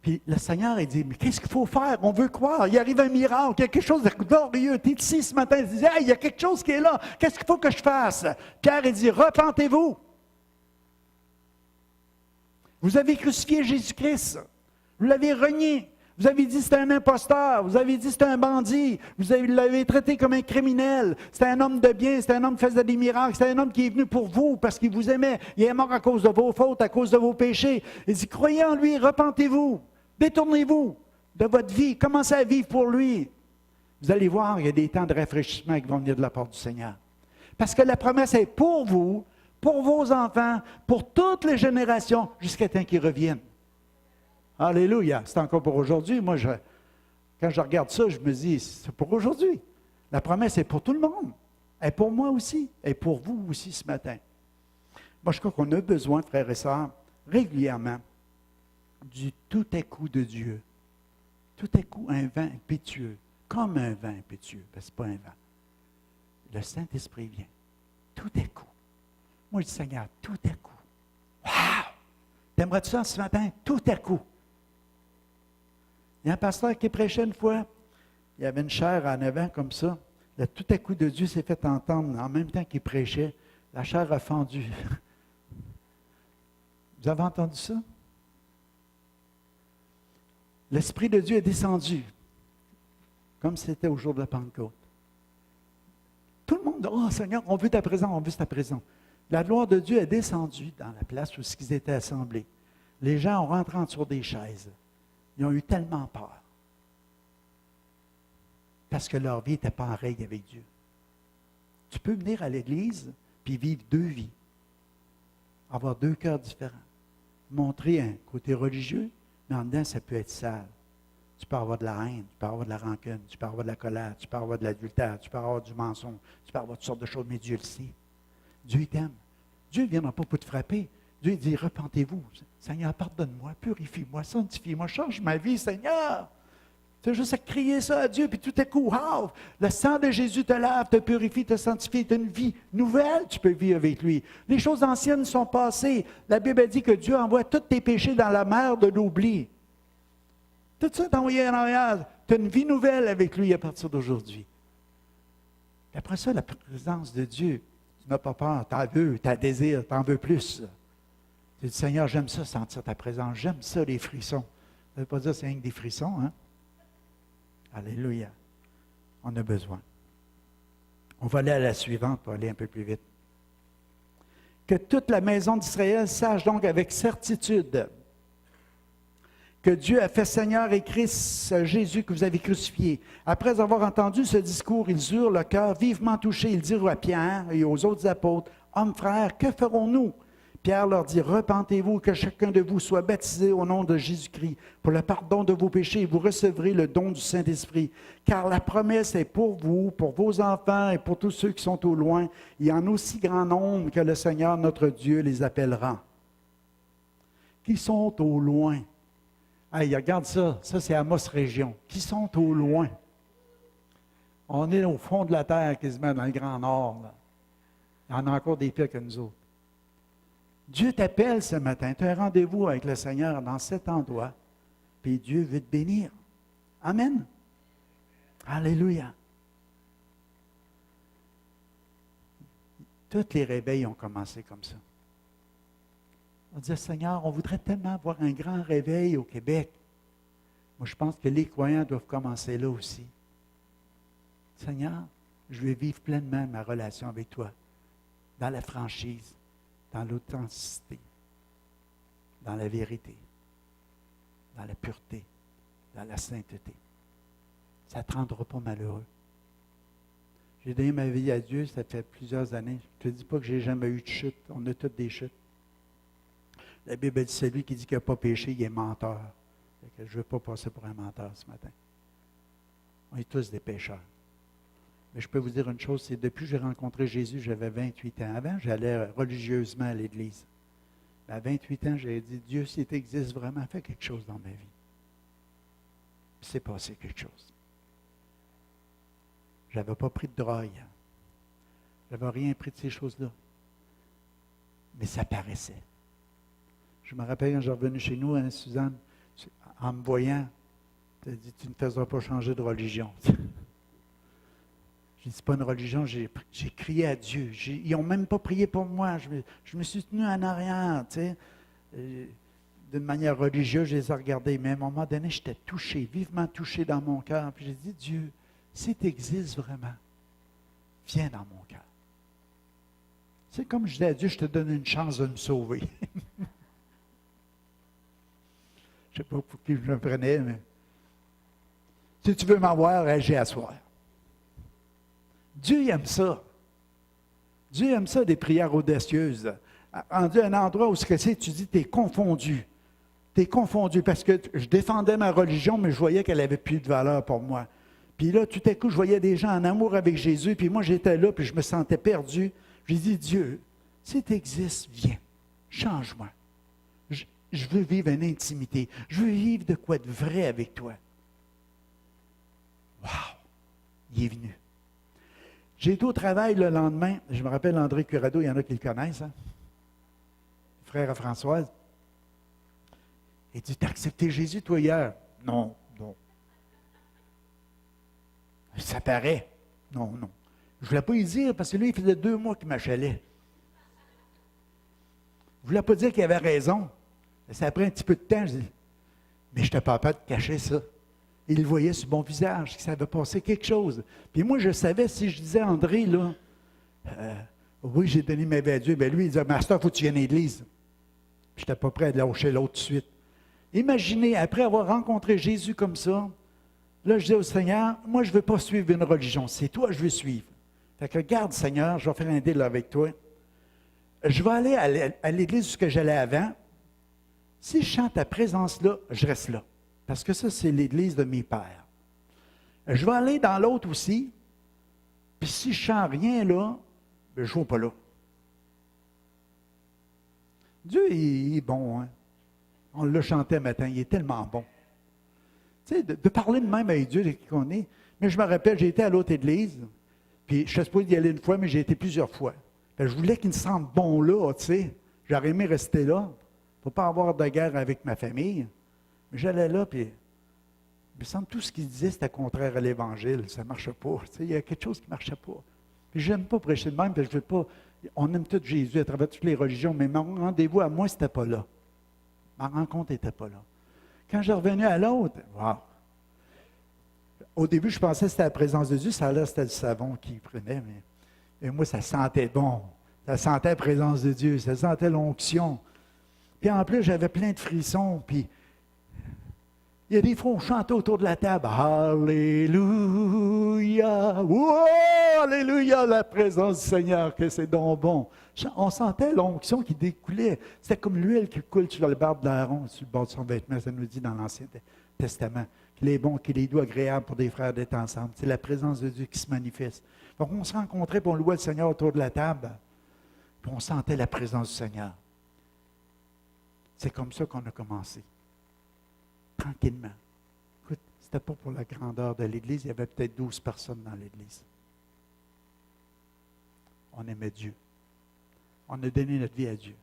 Puis le Seigneur, il dit, mais qu'est-ce qu'il faut faire? On veut croire. Il arrive un miracle, quelque chose de glorieux. Tu es ici ce matin, il dit, hey, il y a quelque chose qui est là. Qu'est-ce qu'il faut que je fasse? Pierre, il dit, repentez-vous. Vous avez crucifié Jésus-Christ. Vous l'avez renié. Vous avez dit que c'était un imposteur. Vous avez dit que c'était un bandit. Vous l'avez traité comme un criminel. C'était un homme de bien. C'était un homme qui faisait des miracles. C'était un homme qui est venu pour vous parce qu'il vous aimait. Il est mort à cause de vos fautes, à cause de vos péchés. Il dit, croyez en lui, repentez-vous. Détournez-vous de votre vie. Commencez à vivre pour lui. Vous allez voir, il y a des temps de rafraîchissement qui vont venir de la part du Seigneur. Parce que la promesse est pour vous, pour vos enfants, pour toutes les générations, jusqu'à temps qu'ils reviennent. Alléluia. C'est encore pour aujourd'hui. Moi, quand je regarde ça, je me dis, c'est pour aujourd'hui. La promesse est pour tout le monde. Elle est pour moi aussi. Elle est pour vous aussi ce matin. Moi, je crois qu'on a besoin, frères et sœurs, régulièrement, du tout à coup de Dieu. Tout à coup, un vent impétueux, comme un vent impétueux, parce que ce n'est pas un vent. Le Saint-Esprit vient. Tout à coup. Moi, je dis, Seigneur, tout à coup. Wow! T'aimerais-tu ça ce matin? Tout à coup. Il y a un pasteur qui prêchait une fois. Il y avait une chaire à 9 ans comme ça. Le tout à coup de Dieu s'est fait entendre en même temps qu'il prêchait. La chair a fendu. Vous avez entendu ça? L'Esprit de Dieu est descendu, comme c'était au jour de la Pentecôte. Tout le monde dit, oh Seigneur, on veut ta présence, on veut ta présence. La gloire de Dieu est descendue dans la place où ils étaient assemblés. Les gens ont rentré en dessous des chaises. Ils ont eu tellement peur. Parce que leur vie n'était pas en règle avec Dieu. Tu peux venir à l'Église puis vivre deux vies. Avoir deux cœurs différents. Montrer un côté religieux, mais en dedans, ça peut être sale. Tu peux avoir de la haine, tu peux avoir de la rancune, tu peux avoir de la colère, tu peux avoir de l'adultère, tu peux avoir du mensonge, tu peux avoir toutes sortes de choses, mais Dieu le sait. Dieu t'aime. Dieu ne viendra pas pour te frapper. Dieu dit, repentez-vous. Seigneur, pardonne-moi, purifie-moi, sanctifie-moi, change ma vie, Seigneur. Tu as juste à crier ça à Dieu, puis tout à coup, wow, le sang de Jésus te lave, te purifie, te sanctifie, tu as une vie nouvelle, tu peux vivre avec lui. Les choses anciennes sont passées. La Bible dit que Dieu envoie tous tes péchés dans la mer de l'oubli. Tout ça est envoyé en arrière. Tu as une vie nouvelle avec lui à partir d'aujourd'hui. Après ça, la présence de Dieu, tu n'as pas peur, tu en veux, tu as désir, tu en veux plus. Tu dis, Seigneur, j'aime ça, sentir ta présence, j'aime ça, les frissons. Ça ne veut pas dire que c'est rien que des frissons, hein? Alléluia. On a besoin. On va aller à la suivante pour aller un peu plus vite. Que toute la maison d'Israël sache donc avec certitude que Dieu a fait Seigneur et Christ Jésus que vous avez crucifié. Après avoir entendu ce discours, ils eurent le cœur vivement touché. Ils dirent à Pierre et aux autres apôtres, « Hommes, frères, que ferons-nous? » Pierre leur dit, « Repentez-vous, que chacun de vous soit baptisé au nom de Jésus-Christ pour le pardon de vos péchés et vous recevrez le don du Saint-Esprit. Car la promesse est pour vous, pour vos enfants et pour tous ceux qui sont au loin, et en aussi grand nombre que le Seigneur notre Dieu les appellera. » Qui sont au loin? Hey, regarde ça, ça c'est Amos Région. Qui sont au loin? On est au fond de la terre, quasiment dans le Grand Nord. Là. Il y en a encore des pires que nous autres. Dieu t'appelle ce matin. Tu as un rendez-vous avec le Seigneur dans cet endroit. Puis Dieu veut te bénir. Amen. Alléluia. Tous les réveils ont commencé comme ça. On disait, Seigneur, on voudrait tellement avoir un grand réveil au Québec. Moi, je pense que les croyants doivent commencer là aussi. Seigneur, je veux vivre pleinement ma relation avec toi, dans la franchise, dans l'authenticité, dans la vérité, dans la pureté, dans la sainteté. Ça ne te rendra pas malheureux. J'ai donné ma vie à Dieu, ça fait plusieurs années. Je ne te dis pas que je n'ai jamais eu de chute. On a toutes des chutes. La Bible dit, celui qui dit qu'il n'a pas péché, il est menteur. Je ne veux pas passer pour un menteur ce matin. On est tous des pécheurs. Mais je peux vous dire une chose, c'est depuis que j'ai rencontré Jésus, j'avais 28 ans. Avant, j'allais religieusement à l'Église. Mais à 28 ans, j'ai dit, Dieu, si tu existes vraiment, fais quelque chose dans ma vie. Puis c'est passé quelque chose. Je n'avais pas pris de drogue. Je n'avais rien pris de ces choses-là. Mais ça paraissait. Je me rappelle quand je suis revenu chez nous, hein, Suzanne, en me voyant, tu as dit, tu ne feras pas changer de religion. Je dis, c'est pas une religion, j'ai crié à Dieu. Ils n'ont même pas prié pour moi. Je me suis tenu en arrière, tu sais. D'une manière religieuse, je les ai regardés. Mais à un moment donné, j'étais touché, vivement touché dans mon cœur. Puis j'ai dit, Dieu, si tu existes vraiment, viens dans mon cœur. C'est comme je dis à Dieu, je te donne une chance de me sauver. Je ne sais pas pour qui je me prenais, mais si tu veux m'avoir, agis à soir. Dieu il aime ça. Dieu aime ça, des prières audacieuses. Rendu à un endroit où ce que c'est, tu dis, tu es confondu. Tu es confondu parce que je défendais ma religion, mais je voyais qu'elle n'avait plus de valeur pour moi. Puis là, tout à coup, je voyais des gens en amour avec Jésus, puis moi, j'étais là, puis je me sentais perdu. J'ai dit, Dieu, si tu existes, viens, change-moi. Je veux vivre une intimité. Je veux vivre de quoi de vrai avec toi. Wow! Il est venu. J'ai été au travail le lendemain. Je me rappelle André Curado, il y en a qui le connaissent, hein? Frère à Françoise. Il dit, t'as accepté Jésus, toi, hier? Non, non. Ça paraît. Non, non. Je ne voulais pas y dire parce que lui, il faisait 2 mois qu'il m'achalait. Je ne voulais pas dire qu'il avait raison. Ça a pris un petit peu de temps. Je dis, mais je n'étais pas capable de cacher ça. Il le voyait sur mon visage, que ça avait passé quelque chose. Puis moi, je savais, si je disais à André, là, oui, j'ai donné ma vie à Dieu, bien lui, il disait, Master, il faut que tu viennes à l'église. Je n'étais pas prêt à lâcher l'autre tout de suite. Imaginez, après avoir rencontré Jésus comme ça, là, je disais au Seigneur, moi, je ne veux pas suivre une religion, c'est toi que je veux suivre. Fait que regarde, Seigneur, je vais faire un deal avec toi. Je vais aller à l'église où j'allais avant. Si je chante ta présence là, je reste là. Parce que ça, c'est l'église de mes pères. Je vais aller dans l'autre aussi. Puis si je ne chante rien là, ben, je ne vais pas là. Dieu, il est bon, hein? On l'a chanté un matin, il est tellement bon. Tu sais, de parler de même avec Dieu, de qui qu'on est. Mais je me rappelle, j'ai été à l'autre église, puis je ne sais pas d'y aller une fois, mais j'ai été plusieurs fois. Fait que je voulais qu'il me sente bon là, tu sais. J'aurais aimé rester là, pour ne pas avoir de guerre avec ma famille. Mais j'allais là, puis il me semble que tout ce qu'il disait, c'était contraire à l'Évangile. Ça ne marchait pas. Tu sais, il y a quelque chose qui ne marchait pas. Puis je n'aime pas prêcher de même, puis je veux pas. On aime tout Jésus à travers toutes les religions, mais mon rendez-vous à moi, ce n'était pas là. Ma rencontre n'était pas là. Quand je revenais à l'autre, wow! Au début, je pensais que c'était la présence de Dieu, ça a l'air c'était le savon qu'il prenait, mais moi, ça sentait bon. Ça sentait la présence de Dieu, ça sentait l'onction. Puis en plus, j'avais plein de frissons, puis il y a des fois, on chantait autour de la table. Alléluia! Wow! Alléluia! La présence du Seigneur, que c'est donc bon. On sentait l'onction qui découlait. C'était comme l'huile qui coule sur le barbe d'Aaron, sur le bord de son vêtement. Ça nous dit dans l'Ancien Testament qu'il est bon, qu'il est doux, agréable pour des frères d'être ensemble. C'est la présence de Dieu qui se manifeste. Donc, on se rencontrait, puis on louait le Seigneur autour de la table, puis on sentait la présence du Seigneur. C'est comme ça qu'on a commencé. Tranquillement. Écoute, ce n'était pas pour la grandeur de l'Église, il y avait peut-être 12 personnes dans l'Église. On aimait Dieu. On a donné notre vie à Dieu.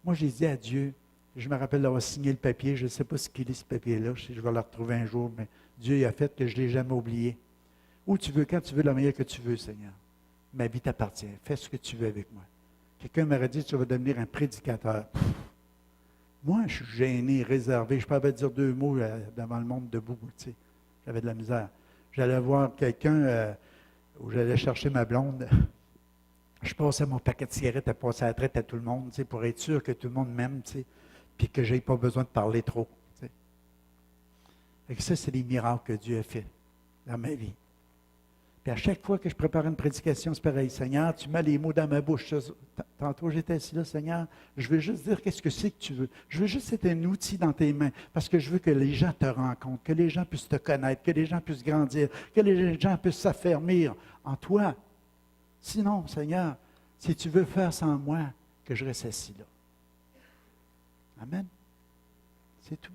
Moi, j'ai dit à Dieu, je me rappelle d'avoir signé le papier, je ne sais pas ce qu'il est ce papier-là, je vais le retrouver un jour, mais Dieu il a fait que je ne l'ai jamais oublié. Où tu veux, quand tu veux, la manière que tu veux, Seigneur. Ma vie t'appartient. Fais ce que tu veux avec moi. Quelqu'un m'aurait dit, tu vas devenir un prédicateur. Moi, je suis gêné, réservé. Je ne pouvais pas dire 2 mots devant le monde debout. Tu sais. J'avais de la misère. J'allais voir quelqu'un où j'allais chercher ma blonde. Je passais mon paquet de cigarettes à passer à la traite à tout le monde, tu sais, pour être sûr que tout le monde m'aime, tu sais, puis que je n'ai pas besoin de parler trop. Tu sais. Et ça, c'est des miracles que Dieu a fait dans ma vie. Puis à chaque fois que je prépare une prédication, c'est pareil. Seigneur, tu mets les mots dans ma bouche. Tantôt, j'étais assis là, Seigneur, je veux juste dire qu'est-ce que c'est que tu veux. Je veux juste être un outil dans tes mains parce que je veux que les gens te rencontrent, que les gens puissent te connaître, que les gens puissent grandir, que les gens puissent s'affermir en toi. Sinon, Seigneur, si tu veux faire sans moi, que je reste assis là. Amen. C'est tout.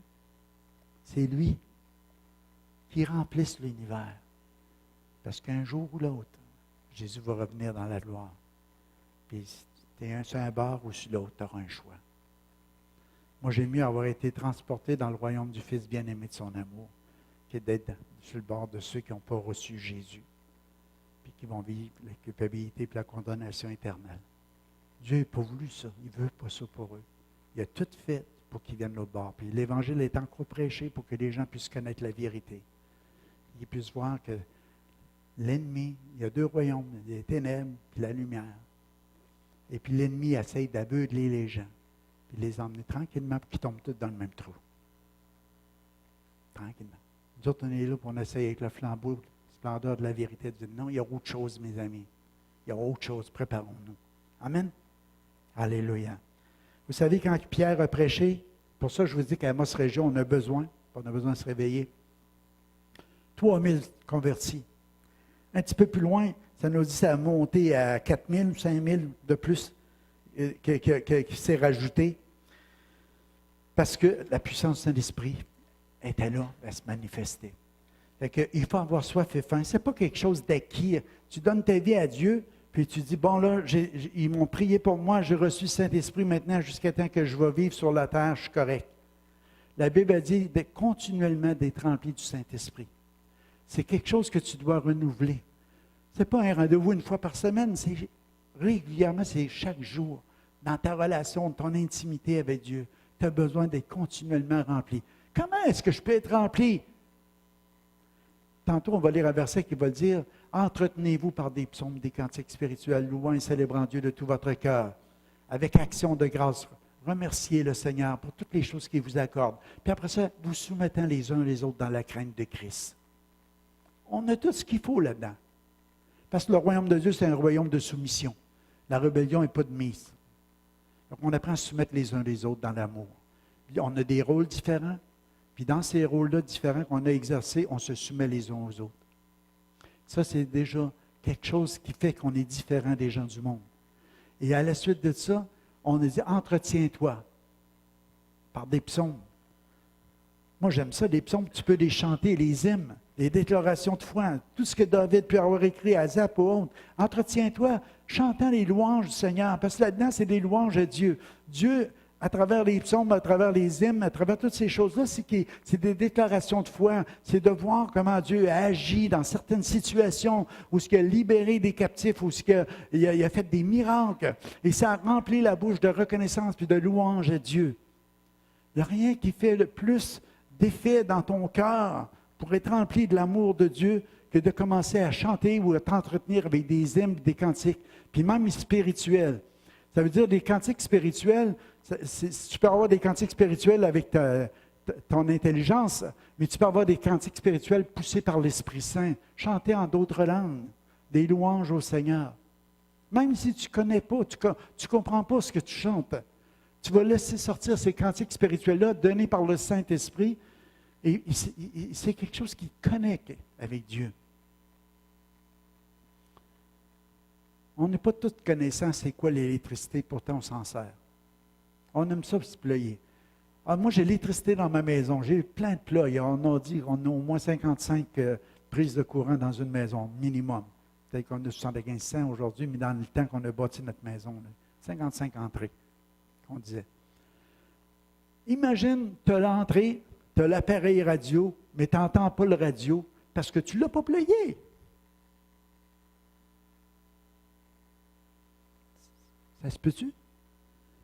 C'est lui qui remplisse l'univers. Parce qu'un jour ou l'autre, Jésus va revenir dans la gloire. Puis si tu es sur un bord ou sur l'autre, tu auras un choix. Moi, j'ai mieux avoir été transporté dans le royaume du Fils bien-aimé de son amour que d'être sur le bord de ceux qui n'ont pas reçu Jésus, puis qui vont vivre la culpabilité et la condamnation éternelle. Dieu n'a pas voulu ça. Il ne veut pas ça pour eux. Il a tout fait pour qu'ils viennent de l'autre bord. Puis l'Évangile est encore prêché pour que les gens puissent connaître la vérité. Ils puissent voir que l'ennemi, il y a 2 royaumes, les ténèbres et la lumière. Et puis l'ennemi essaye d'aveugler les gens, puis les emmener tranquillement pour qu'ils tombent tous dans le même trou. Tranquillement. Nous autres, on est là pour on essaye avec le flambeau, la splendeur de la vérité, de dire non, il y a autre chose, mes amis. Il y a autre chose, préparons-nous. Amen. Alléluia. Vous savez, quand Pierre a prêché, pour ça je vous dis qu'à Amos Région, on a besoin de se réveiller. 3000 convertis. Un petit peu plus loin, ça nous dit que ça a monté à 4000, 5000 de plus qui s'est rajouté. Parce que la puissance du Saint-Esprit était là, elle se manifestait. Fait que, il faut avoir soif et faim. Ce n'est pas quelque chose d'acquis. Tu donnes ta vie à Dieu, puis tu dis, bon là, ils m'ont prié pour moi, j'ai reçu le Saint-Esprit maintenant jusqu'à temps que je vais vivre sur la terre, je suis correct. La Bible a dit continuellement d'être rempli du Saint-Esprit. C'est quelque chose que tu dois renouveler. Ce n'est pas un rendez-vous une fois par semaine, c'est régulièrement, c'est chaque jour. Dans ta relation, ton intimité avec Dieu, tu as besoin d'être continuellement rempli. Comment est-ce que je peux être rempli? Tantôt, on va lire un verset qui va dire « Entretenez-vous par des psaumes, des cantiques spirituels, louant et célébrant Dieu de tout votre cœur, avec action de grâce. Remerciez le Seigneur pour toutes les choses qu'il vous accorde. Puis après ça, vous soumettant les uns les autres dans la crainte de Christ. » On a tout ce qu'il faut là-dedans. Parce que le royaume de Dieu, c'est un royaume de soumission. La rébellion n'est pas de mise. Donc, on apprend à se soumettre les uns les autres dans l'amour. Puis, on a des rôles différents. Puis, dans ces rôles-là différents qu'on a exercés, on se soumet les uns aux autres. Ça, c'est déjà quelque chose qui fait qu'on est différent des gens du monde. Et à la suite de ça, on a dit, entretiens-toi par des psaumes. Moi, j'aime ça, des psaumes, tu peux les chanter, les hymnes, les déclarations de foi, tout ce que David peut avoir écrit à Zap ou autre. Entretiens-toi, chantant les louanges du Seigneur, parce que là-dedans, c'est des louanges à Dieu. Dieu, à travers les psaumes, à travers les hymnes, à travers toutes ces choses-là, c'est des déclarations de foi. C'est de voir comment Dieu a agi dans certaines situations, où il a libéré des captifs, où il a fait des miracles. Et ça a rempli la bouche de reconnaissance puis de louange à Dieu. Il n'y a rien qui fait le plus d'effet dans ton cœur pour être rempli de l'amour de Dieu que de commencer à chanter ou à t'entretenir avec des hymnes, des cantiques, puis même spirituels. Ça veut dire des cantiques spirituels, tu peux avoir des cantiques spirituels avec ton intelligence, mais tu peux avoir des cantiques spirituels poussés par l'Esprit Saint, chanter en d'autres langues, des louanges au Seigneur. Même si tu ne connais pas, tu ne comprends pas ce que tu chantes, tu vas laisser sortir ces cantiques spirituels-là donnés par le Saint-Esprit, et c'est quelque chose qui connecte avec Dieu. On n'est pas tous connaissants c'est quoi l'électricité, pourtant on s'en sert. On aime ça se ployer. Moi, j'ai l'électricité dans ma maison. J'ai plein de plots. On a dit qu'on a au moins 55 prises de courant dans une maison, minimum. Peut-être qu'on a 75 aujourd'hui, mais dans le temps qu'on a bâti notre maison, là, 55 entrées, qu'on disait. Imagine, tu as l'entrée, tu as l'appareil radio, mais tu n'entends pas le radio parce que tu ne l'as pas ployé. Ça se peut-tu?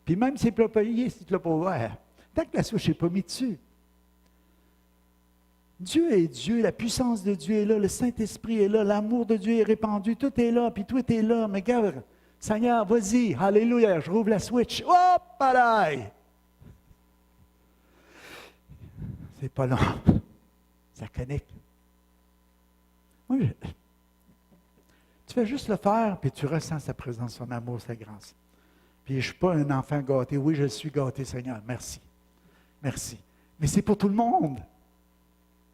Puis même si c'est pas payé, si tu ne l'as pas ouvert, tant que la souche n'est pas mise dessus. Dieu est Dieu, la puissance de Dieu est là, le Saint-Esprit est là, l'amour de Dieu est répandu, tout est là, puis tout est là. Mais regarde, Seigneur, vas-y, alléluia, je rouvre la switch. Hop, palaille! C'est pas long. Ça connecte. Oui, tu fais juste le faire, puis tu ressens sa présence, son amour, sa grâce. Puis je ne suis pas un enfant gâté. Oui, je suis gâté, Seigneur. Merci. Merci. Mais c'est pour tout le monde.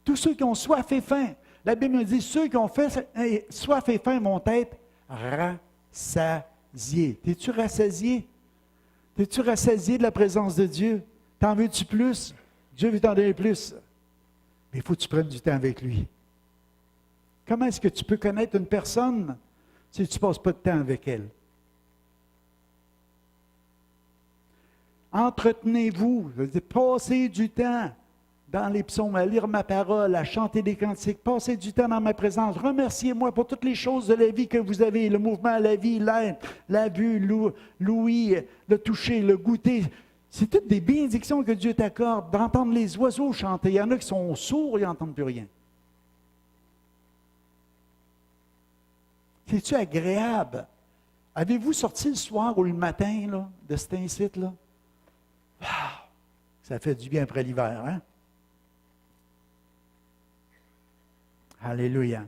Tous ceux qui ont soif et faim. La Bible me dit, ceux qui ont soif et faim vont être rassasiés. T'es-tu rassasié? T'es-tu rassasié de la présence de Dieu? T'en veux-tu plus? Dieu veut t'en donner plus. Mais il faut que tu prennes du temps avec lui. Comment est-ce que tu peux connaître une personne si tu ne passes pas de temps avec elle? Entretenez-vous, passez du temps dans les psaumes, à lire ma parole, à chanter des cantiques, passez du temps dans ma présence. Remerciez-moi pour toutes les choses de la vie que vous avez, le mouvement à la vie, l'être, la vue, l'ouïe, le toucher, le goûter. C'est toutes des bénédictions que Dieu t'accorde, d'entendre les oiseaux chanter. Il y en a qui sont sourds, ils n'entendent plus rien. C'est-tu agréable? Avez-vous sorti le soir ou le matin là, de cet incite là? Wow! Ça fait du bien après l'hiver, hein? Alléluia.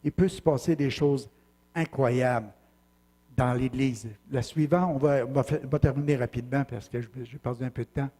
Il peut se passer des choses incroyables dans l'Église. Le suivant, on va terminer rapidement parce que j'ai perdu un peu de temps.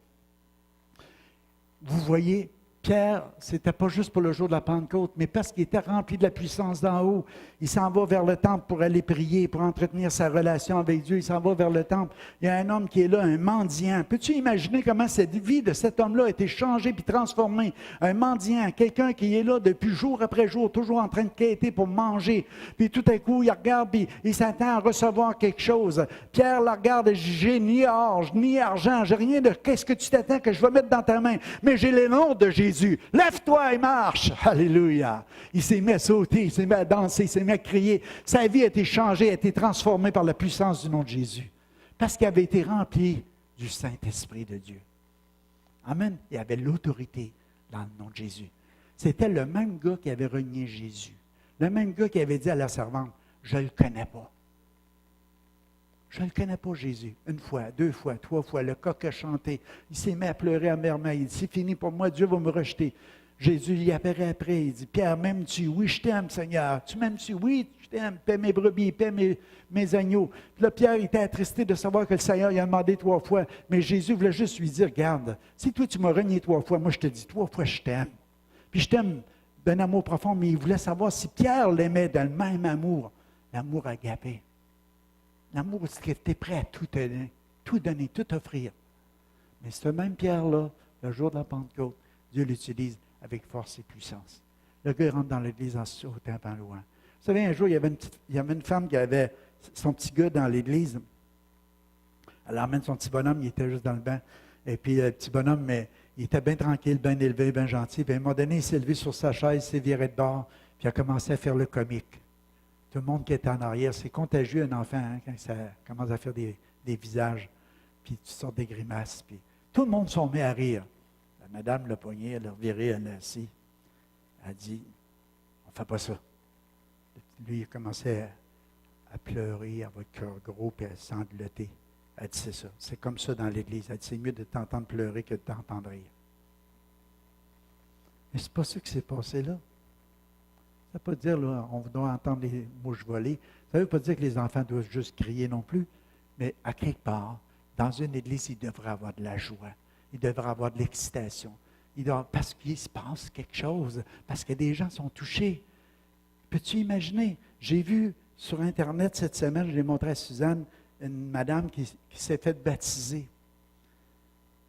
Vous voyez, Pierre, ce n'était pas juste pour le jour de la Pentecôte, mais parce qu'il était rempli de la puissance d'en haut. Il s'en va vers le temple pour aller prier, pour entretenir sa relation avec Dieu. Il s'en va vers le temple. Il y a un homme qui est là, un mendiant. Peux-tu imaginer comment cette vie de cet homme-là a été changée puis transformée? Un mendiant, quelqu'un qui est là depuis jour après jour, toujours en train de quêter pour manger. Puis tout à coup, il regarde puis il s'attend à recevoir quelque chose. Pierre le regarde et dit, j'ai ni or, ni argent, j'ai rien de qu'est-ce que tu t'attends que je vais mettre dans ta main. Mais j'ai le nom de Jésus. Lève-toi et marche. Alléluia. Il s'est mis à sauter, il s'est mis à danser, il s'est mis à crier. Sa vie a été changée, a été transformée par la puissance du nom de Jésus. Parce qu'il avait été rempli du Saint-Esprit de Dieu. Amen. Il avait l'autorité dans le nom de Jésus. C'était le même gars qui avait renié Jésus. Le même gars qui avait dit à la servante, je ne le connais pas. Je ne le connais pas, Jésus. Une fois, deux fois, trois fois, le coq a chanté. Il s'est mis à pleurer amèrement. Il dit, c'est fini pour moi, Dieu va me rejeter. Jésus y apparaît après. Il dit, Pierre, m'aimes-tu? Oui, je t'aime, Seigneur. Tu m'aimes-tu? Oui, je t'aime. Paie mes brebis, paie mes agneaux. Puis là, Pierre était attristé de savoir que le Seigneur lui a demandé 3 fois. Mais Jésus voulait juste lui dire, regarde, si toi tu m'as renié 3 fois, moi je te dis 3 fois je t'aime. Puis je t'aime d'un amour profond, mais il voulait savoir si Pierre l'aimait dans le même amour, l'amour agapé. L'amour, c'est que tu es prêt à tout donner, tout offrir. Mais ce même Pierre-là, le jour de la Pentecôte, Dieu l'utilise avec force et puissance. Le gars rentre dans l'église en sautant en loin. Vous savez, un jour, il y avait une femme qui avait son petit gars dans l'église. Elle emmène son petit bonhomme, il était juste dans le banc. Et puis, le petit bonhomme, mais il était bien tranquille, bien élevé, bien gentil. Puis, à un moment donné, il s'est levé sur sa chaise, s'est viré de bord, puis il a commencé à faire le comique. Tout le monde qui était en arrière, c'est contagieux un enfant hein, quand ça commence à faire des visages, puis toutes sortes de grimaces. Puis tout le monde s'en met à rire. La madame l'a pogné, elle l'a reviré, elle l'a assis. Elle a dit, on ne fait pas ça. Lui, il a commencé à pleurer, à avoir le cœur gros, puis à sangloter. Elle dit, c'est ça. C'est comme ça dans l'Église. Elle dit, c'est mieux de t'entendre pleurer que de t'entendre rire. Mais ce n'est pas ça qui s'est passé là. Ça ne veut pas dire, là, on doit entendre les mouches voler. Ça ne veut pas dire que les enfants doivent juste crier non plus. Mais à quelque part, dans une église, il devrait avoir de la joie. Il devrait avoir de l'excitation. Parce qu'il se passe quelque chose. Parce que des gens sont touchés. Peux-tu imaginer? J'ai vu sur Internet cette semaine, je l'ai montré à Suzanne, une madame qui s'est faite baptiser.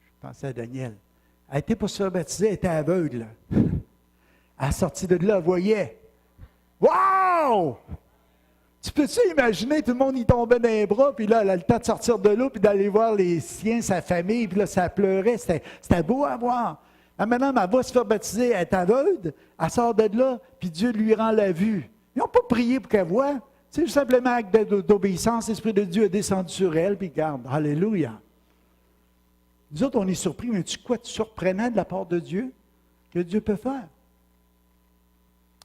Je pensais à Daniel. Elle était pour se faire baptiser, elle était aveugle. Elle est sortie de là, elle voyait. Wow! Tu peux-tu imaginer, tout le monde y tombait dans les bras, puis là, elle a le temps de sortir de l'eau, puis d'aller voir les siens, sa famille, puis là, ça pleurait. C'était beau à voir. La madame, elle va se faire baptiser, elle est aveugle, elle sort de là, puis Dieu lui rend la vue. Ils n'ont pas prié pour qu'elle voie. C'est simplement un acte d'obéissance. L'Esprit de Dieu est descendu sur elle, puis regarde, alléluia. Nous autres, on est surpris, mais tu quoi de surprenant de la part de Dieu que Dieu peut faire?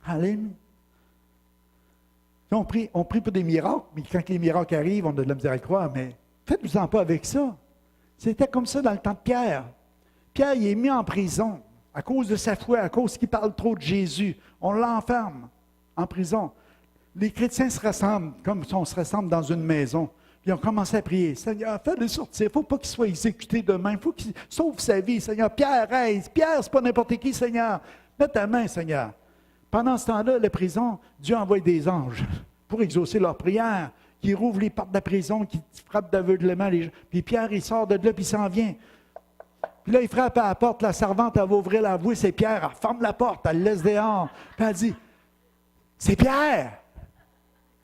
Alléluia. On prie pour des miracles, mais quand les miracles arrivent, on a de la misère à le croire, mais faites-vous-en pas avec ça. C'était comme ça dans le temps de Pierre. Pierre, il est mis en prison à cause de sa foi, à cause qu'il parle trop de Jésus. On l'enferme en prison. Les chrétiens se rassemblent comme si on se rassemble dans une maison. Puis on commence à prier. Seigneur, fais-le sortir. Il ne faut pas qu'il soit exécuté demain. Il faut qu'il sauve sa vie. Seigneur, Pierre, reste. Pierre, ce n'est pas n'importe qui, Seigneur. Mets ta main, Seigneur. Pendant ce temps-là, la prison, Dieu envoie des anges pour exaucer leurs prières, qui rouvrent les portes de la prison, qui frappent d'aveuglement les gens. Puis Pierre, il sort de là, puis il s'en vient. Puis là, il frappe à la porte, la servante, elle va ouvrir la voûte, c'est Pierre, elle ferme la porte, elle le laisse dehors. Puis elle dit, c'est Pierre!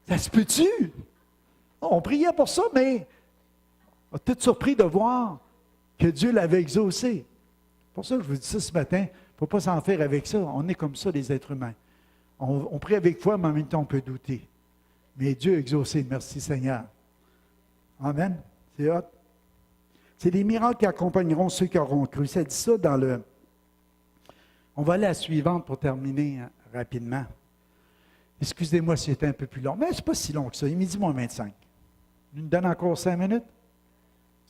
Ça se peut-tu? On priait pour ça, mais on est tout surpris de voir que Dieu l'avait exaucé. C'est pour ça que je vous dis ça ce matin. Il ne faut pas s'en faire avec ça. On est comme ça, les êtres humains. On prie avec foi, mais en même temps, on peut douter. Mais Dieu a exaucé. Merci Seigneur. Amen. C'est hot. C'est des miracles qui accompagneront ceux qui auront cru. Ça dit ça dans le... On va aller à la suivante pour terminer rapidement. Excusez-moi si c'était un peu plus long, mais ce n'est pas si long que ça. Il est midi moins 25. Il nous donne encore 5 minutes?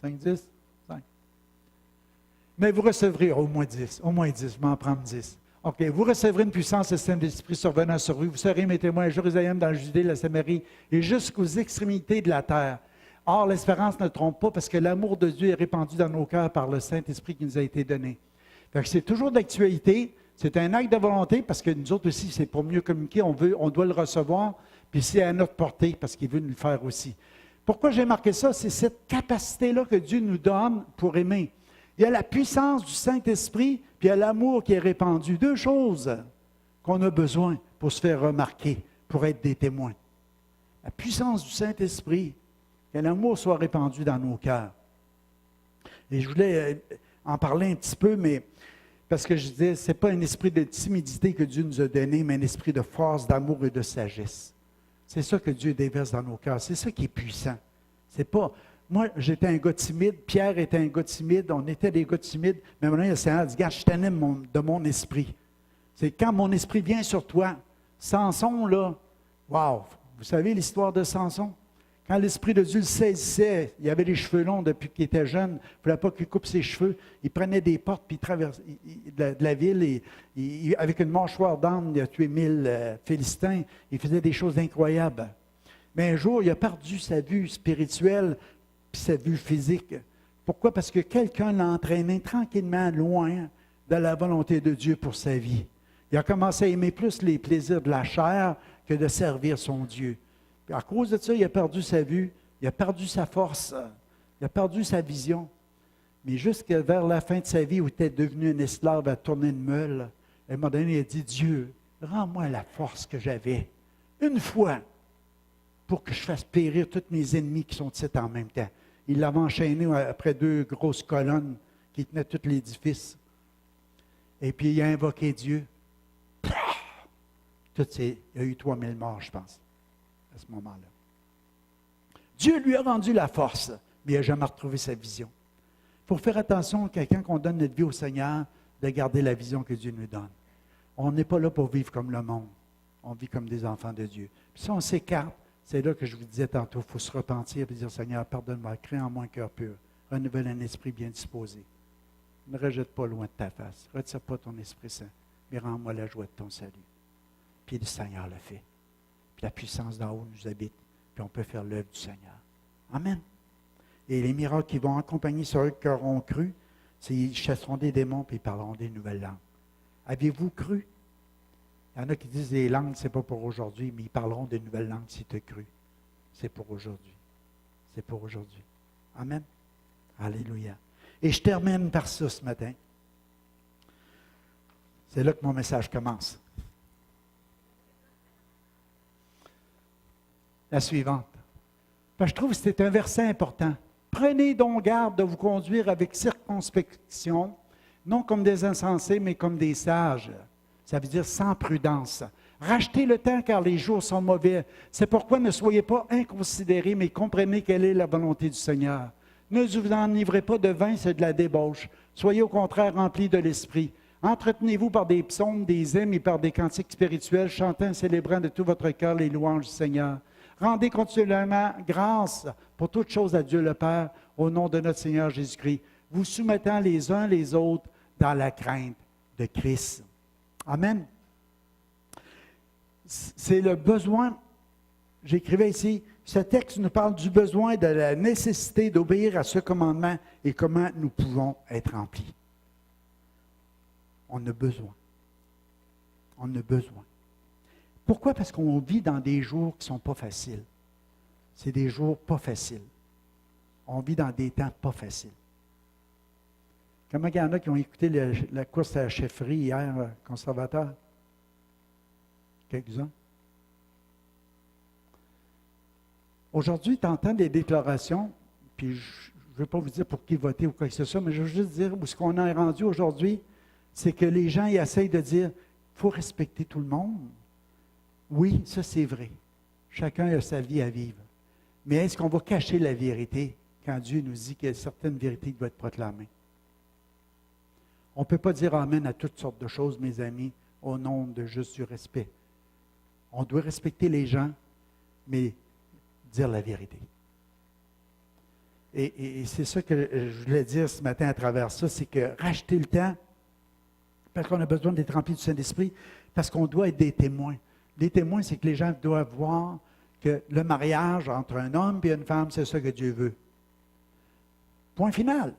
5, 10? 5. Mais vous recevrez au moins 10. Au moins 10. Je vais en prendre 10. OK. Vous recevrez une puissance, le Saint-Esprit survenant sur vous. Vous serez mes témoins à Jérusalem, dans la Judée, la Samarie et jusqu'aux extrémités de la terre. Or, l'espérance ne trompe pas parce que l'amour de Dieu est répandu dans nos cœurs par le Saint-Esprit qui nous a été donné. Fait que c'est toujours d'actualité. C'est un acte de volonté parce que nous autres aussi, c'est pour mieux communiquer. On doit le recevoir. Puis c'est à notre portée parce qu'il veut nous le faire aussi. Pourquoi j'ai marqué ça? C'est cette capacité-là que Dieu nous donne pour aimer. Il y a la puissance du Saint-Esprit, puis il y a l'amour qui est répandu. Deux choses qu'on a besoin pour se faire remarquer, pour être des témoins. La puissance du Saint-Esprit, que l'amour soit répandu dans nos cœurs. Et je voulais en parler un petit peu, mais parce que je disais, ce n'est pas un esprit de timidité que Dieu nous a donné, mais un esprit de force, d'amour et de sagesse. C'est ça que Dieu déverse dans nos cœurs. C'est ça qui est puissant. C'est pas... Moi, j'étais un gars timide. Pierre était un gars timide. On était des gars timides. Mais maintenant, le Seigneur dit, regarde, je t'anime de mon esprit. C'est quand mon esprit vient sur toi. Samson, là, wow! Vous savez l'histoire de Samson? Quand l'Esprit de Dieu le saisissait, il avait les cheveux longs depuis qu'il était jeune. Il ne voulait pas qu'il coupe ses cheveux. Il prenait des portes, puis il traversait de la ville. Et, avec une mâchoire d'âne, il a tué 1000 Philistins. Il faisait des choses incroyables. Mais un jour, il a perdu sa vue spirituelle, puis sa vue physique. Pourquoi? Parce que quelqu'un l'a entraîné tranquillement loin de la volonté de Dieu pour sa vie. Il a commencé à aimer plus les plaisirs de la chair que de servir son Dieu. Puis à cause de ça, il a perdu sa vue, il a perdu sa force, il a perdu sa vision. Mais jusqu'à vers la fin de sa vie, où il était devenu un esclave à tourner une meule, à un moment donné, il a dit, Dieu, rends-moi la force que j'avais, une fois, pour que je fasse périr tous mes ennemis qui sont ici en même temps. Il l'avait enchaîné après 2 grosses colonnes qui tenaient tout l'édifice. Et puis il a invoqué Dieu. Il y a eu 3000 morts, je pense, à ce moment-là. Dieu lui a rendu la force, mais il n'a jamais retrouvé sa vision. Il faut faire attention à quelqu'un qu'on donne notre vie au Seigneur, de garder la vision que Dieu nous donne. On n'est pas là pour vivre comme le monde. On vit comme des enfants de Dieu. Puis si on s'écarte, c'est là que je vous disais tantôt, il faut se repentir et dire, Seigneur, pardonne-moi, crée en moi un cœur pur, renouvelle un esprit bien disposé. Ne me rejette pas loin de ta face. Ne retire pas ton Esprit Saint, mais rends-moi la joie de ton salut. Puis le Seigneur le fait. Puis la puissance d'en haut nous habite, puis on peut faire l'œuvre du Seigneur. Amen. Et les miracles qui vont accompagner ceux qui auront cru, c'est qu'ils chasseront des démons puis ils parleront des nouvelles langues. Avez-vous cru? Il y en a qui disent les langues, ce n'est pas pour aujourd'hui, mais ils parleront des nouvelles langues si tu as cru. C'est pour aujourd'hui. C'est pour aujourd'hui. Amen. Alléluia. Et je termine par ça ce matin. C'est là que mon message commence. La suivante. Parce que je trouve que c'est un verset important. Prenez donc garde de vous conduire avec circonspection, non comme des insensés, mais comme des sages. Ça veut dire sans prudence. Rachetez le temps car les jours sont mauvais. C'est pourquoi ne soyez pas inconsidérés, mais comprenez quelle est la volonté du Seigneur. Ne vous enivrez pas de vin, c'est de la débauche. Soyez au contraire remplis de l'Esprit. Entretenez-vous par des psaumes, des hymnes et par des cantiques spirituels, chantant et célébrant de tout votre cœur les louanges du Seigneur. Rendez continuellement grâce pour toutes choses à Dieu le Père, au nom de notre Seigneur Jésus-Christ, vous soumettant les uns les autres dans la crainte de Christ. Amen. C'est le besoin, j'écrivais ici, ce texte nous parle du besoin, de la nécessité d'obéir à ce commandement et comment nous pouvons être remplis. On a besoin. On a besoin. Pourquoi? Parce qu'on vit dans des jours qui ne sont pas faciles. C'est des jours pas faciles. On vit dans des temps pas faciles. Comment il y en a qui ont écouté la course à la chefferie hier, conservateur? Quelques-uns. Aujourd'hui, tu entends des déclarations, puis je ne veux pas vous dire pour qui voter ou quoi que ce soit, mais je veux juste dire où ce qu'on est rendu aujourd'hui, c'est que les gens ils essayent de dire, il faut respecter tout le monde. Oui, ça c'est vrai. Chacun a sa vie à vivre. Mais est-ce qu'on va cacher la vérité quand Dieu nous dit qu'il y a certaines vérités qui doivent être proclamées? On ne peut pas dire amen à toutes sortes de choses, mes amis, au nom de juste du respect. On doit respecter les gens, mais dire la vérité. Et c'est ça que je voulais dire ce matin à travers ça, c'est que racheter le temps, Parce qu'on a besoin d'être rempli du Saint-Esprit, parce qu'on doit être des témoins. Les témoins, c'est que les gens doivent voir que le mariage entre un homme et une femme, c'est ça que Dieu veut. Point final.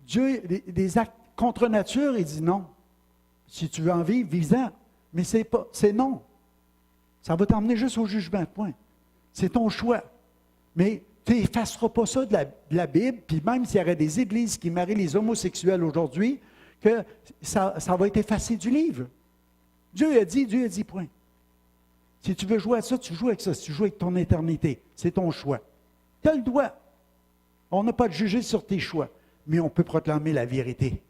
Dieu, des actes contre nature, il dit non. Si tu veux en vivre, vis-en. Mais c'est non. Ça va t'emmener juste au jugement, point. C'est ton choix. Mais tu n'effaceras pas ça de la Bible, puis même s'il y aurait des églises qui marient les homosexuels aujourd'hui, que ça va être effacé du livre. Dieu a dit, point. Si tu veux jouer à ça, tu joues avec ça. Si tu joues avec ton éternité, c'est ton choix. Tu as le droit. On n'a pas de juger sur tes choix, mais on peut proclamer la vérité.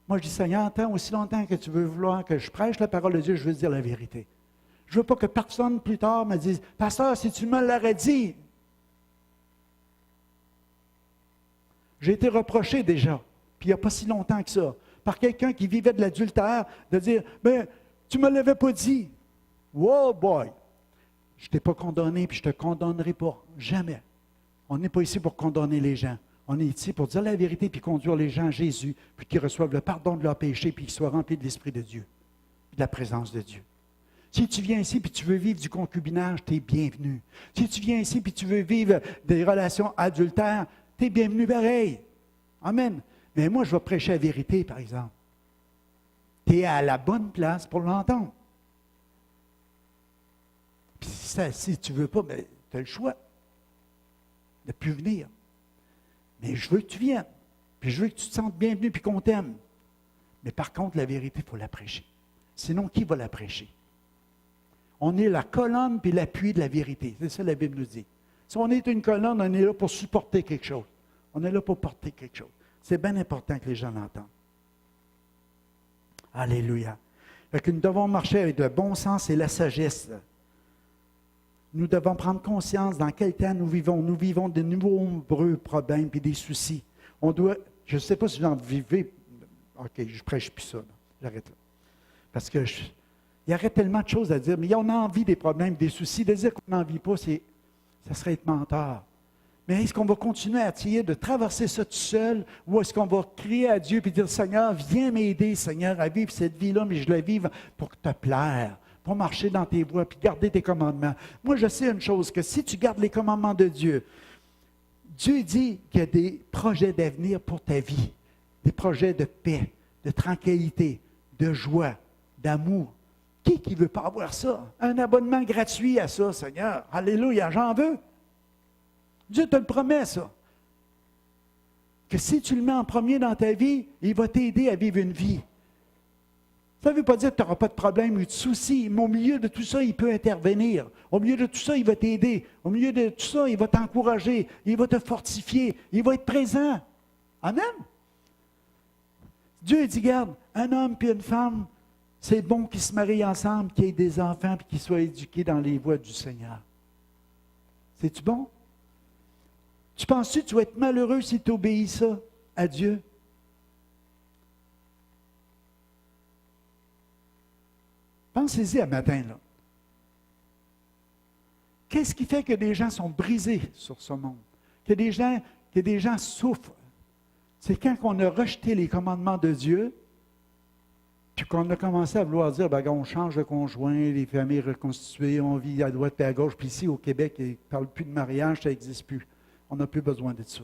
Moi, je dis, Seigneur, tant aussi longtemps que tu veux vouloir que je prêche la parole de Dieu, je veux dire la vérité. Je ne veux pas que personne plus tard me dise, Pasteur, si tu me l'aurais dit. J'ai été reproché déjà, puis il n'y a pas si longtemps que ça, par quelqu'un qui vivait de l'adultère, de dire, ben, tu ne me l'avais pas dit. Wow, boy! Je ne t'ai pas condamné, puis je ne te condamnerai pas. Jamais. On n'est pas ici pour condamner les gens. On est ici pour dire la vérité, puis conduire les gens à Jésus, puis qu'ils reçoivent le pardon de leurs péchés, puis qu'ils soient remplis de l'Esprit de Dieu, de la présence de Dieu. Si tu viens ici et tu veux vivre du concubinage, tu es bienvenu. Si tu viens ici et tu veux vivre des relations adultères, tu es bienvenu pareil. Amen. Mais moi, je vais prêcher la vérité, par exemple. Tu es à la bonne place pour l'entendre. Puis si tu ne veux pas, ben, tu as le choix de ne plus venir. Mais je veux que tu viennes. Puis je veux que tu te sentes bienvenu puis qu'on t'aime. Mais par contre, la vérité, il faut la prêcher. Sinon, qui va la prêcher? On est la colonne puis l'appui de la vérité. C'est ça que la Bible nous dit. Si on est une colonne, on est là pour supporter quelque chose. On est là pour porter quelque chose. C'est bien important que les gens l'entendent. Alléluia. Fait que nous devons marcher avec le bon sens et la sagesse. Nous devons prendre conscience dans quel temps nous vivons. Nous vivons de nombreux problèmes et des soucis. On doit, je ne sais pas si vous en vivez. OK, je ne prêche plus ça. J'arrête là. Parce que il y aurait tellement de choses à dire, mais on a envie des problèmes, des soucis. De dire qu'on n'en vit pas, ça serait être menteur. Mais est-ce qu'on va continuer à essayer de traverser ça tout seul, ou est-ce qu'on va crier à Dieu et dire, Seigneur, viens m'aider, Seigneur, à vivre cette vie-là, mais je la vive pour te plaire, pour marcher dans tes voies, puis garder tes commandements. Moi, je sais une chose, que si tu gardes les commandements de Dieu, Dieu dit qu'il y a des projets d'avenir pour ta vie, des projets de paix, de tranquillité, de joie, d'amour. Qui ne veut pas avoir ça? Un abonnement gratuit à ça, Seigneur. Alléluia, j'en veux. Dieu te le promet, ça. Que si tu le mets en premier dans ta vie, il va t'aider à vivre une vie. Ça ne veut pas dire que tu n'auras pas de problème ou de soucis, mais au milieu de tout ça, il peut intervenir. Au milieu de tout ça, il va t'aider. Au milieu de tout ça, il va t'encourager. Il va te fortifier. Il va être présent. Amen. Dieu dit, regarde, un homme et une femme, c'est bon qu'ils se marient ensemble, qu'ils aient des enfants et qu'ils soient éduqués dans les voies du Seigneur. C'est-tu bon? Tu penses-tu que tu vas être malheureux si tu obéis ça à Dieu? Pensez-y à matin, là. Qu'est-ce qui fait que des gens sont brisés sur ce monde? Que des gens souffrent? C'est quand on a rejeté les commandements de Dieu, puis qu'on a commencé à vouloir dire, ben, on change de conjoint, les familles reconstituées, on vit à droite et à gauche, puis ici, au Québec, ils ne parlent plus de mariage, ça n'existe plus. On n'a plus besoin de ça.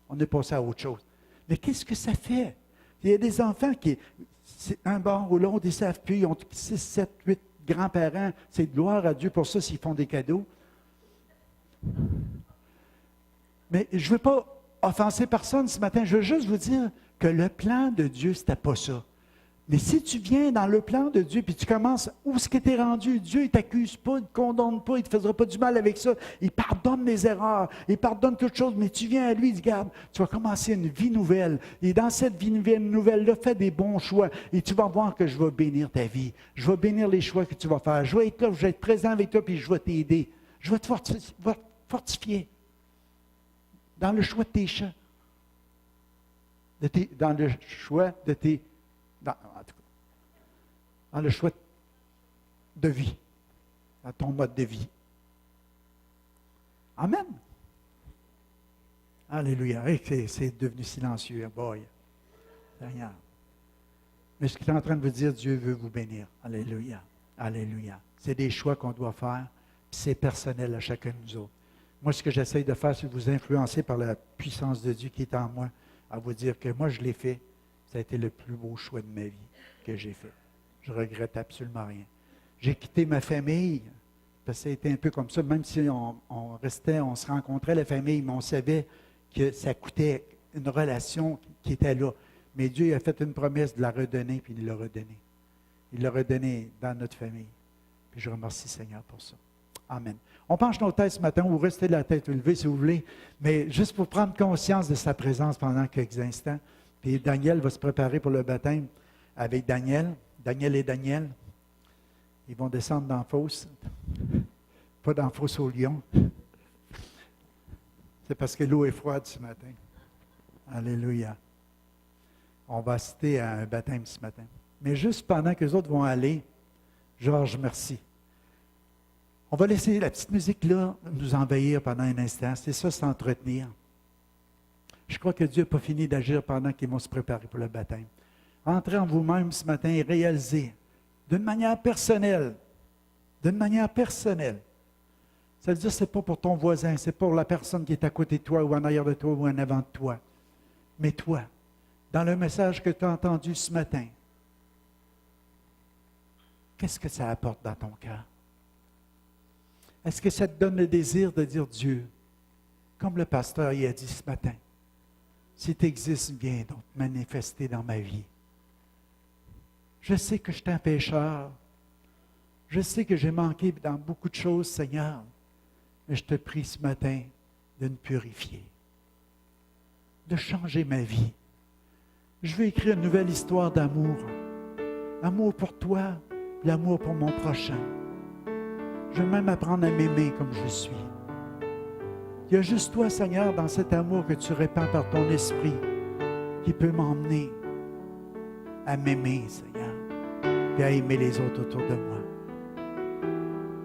On est passé à autre chose. Mais qu'est-ce que ça fait? Il y a des enfants qui, c'est un bord ou l'autre, ils ne savent plus, ils ont 6, 7, 8 grands-parents. C'est gloire à Dieu pour ça s'ils font des cadeaux. Mais je ne veux pas offenser personne ce matin. Je veux juste vous dire que le plan de Dieu, ce n'était pas ça. Mais si tu viens dans le plan de Dieu, puis tu commences où est-ce que tu es rendu, Dieu ne t'accuse pas, il ne te condamne pas, il ne te fera pas du mal avec ça. Il pardonne les erreurs, il pardonne toutes choses, mais tu viens à lui, il dit, regarde, tu vas commencer une vie nouvelle. Et dans cette vie nouvelle-là, fais des bons choix. Et tu vas voir que je vais bénir ta vie. Je vais bénir les choix que tu vas faire. Je vais être là, je vais être présent avec toi, puis je vais t'aider. Je vais te fortifier dans le choix de tes champs. Dans le choix de tes... dans le choix de vie, dans ton mode de vie. Amen. Alléluia. C'est devenu silencieux, boy. Seigneur. Mais ce qu'il est en train de vous dire, Dieu veut vous bénir. Alléluia. Alléluia. C'est des choix qu'on doit faire, puis c'est personnel à chacun de nous autres. Moi, ce que j'essaie de faire, c'est de vous influencer par la puissance de Dieu qui est en moi, à vous dire que moi, je l'ai fait. Ça a été le plus beau choix de ma vie que j'ai fait. Je ne regrette absolument rien. J'ai quitté ma famille, parce que ça a été un peu comme ça, même si on restait, on se rencontrait, la famille, mais on savait que ça coûtait une relation qui était là. Mais Dieu a fait une promesse de la redonner, puis il l'a redonnée. Il l'a redonnée dans notre famille. Puis je remercie Seigneur pour ça. Amen. On penche nos têtes ce matin, ou restez la tête levée si vous voulez, mais juste pour prendre conscience de sa présence pendant quelques instants. Puis Daniel va se préparer pour le baptême avec Daniel. Daniel et Daniel, ils vont descendre dans la fosse. Pas dans la fosse au lion. C'est parce que l'eau est froide ce matin. Alléluia. On va assister à un baptême ce matin. Mais juste pendant que les autres vont aller, Georges, merci. On va laisser la petite musique-là nous envahir pendant un instant. C'est ça, s'entretenir. Je crois que Dieu n'a pas fini d'agir pendant qu'ils vont se préparer pour le baptême. Entrez en vous-même ce matin et réalisez d'une manière personnelle. D'une manière personnelle. Ça veut dire que ce n'est pas pour ton voisin, c'est pour la personne qui est à côté de toi ou en arrière de toi ou en avant de toi. Mais toi, dans le message que tu as entendu ce matin, qu'est-ce que ça apporte dans ton cœur? Est-ce que ça te donne le désir de dire Dieu, comme le pasteur y a dit ce matin, si tu existes, viens donc te manifester dans ma vie. Je sais que je suis un pécheur. Je sais que j'ai manqué dans beaucoup de choses, Seigneur, mais je te prie ce matin de me purifier, de changer ma vie. Je veux écrire une nouvelle histoire d'amour. Amour pour toi, l'amour pour mon prochain. Je veux même apprendre à m'aimer comme je suis. Il y a juste toi, Seigneur, dans cet amour que tu répands par ton esprit, qui peut m'emmener à m'aimer, Seigneur, et à aimer les autres autour de moi.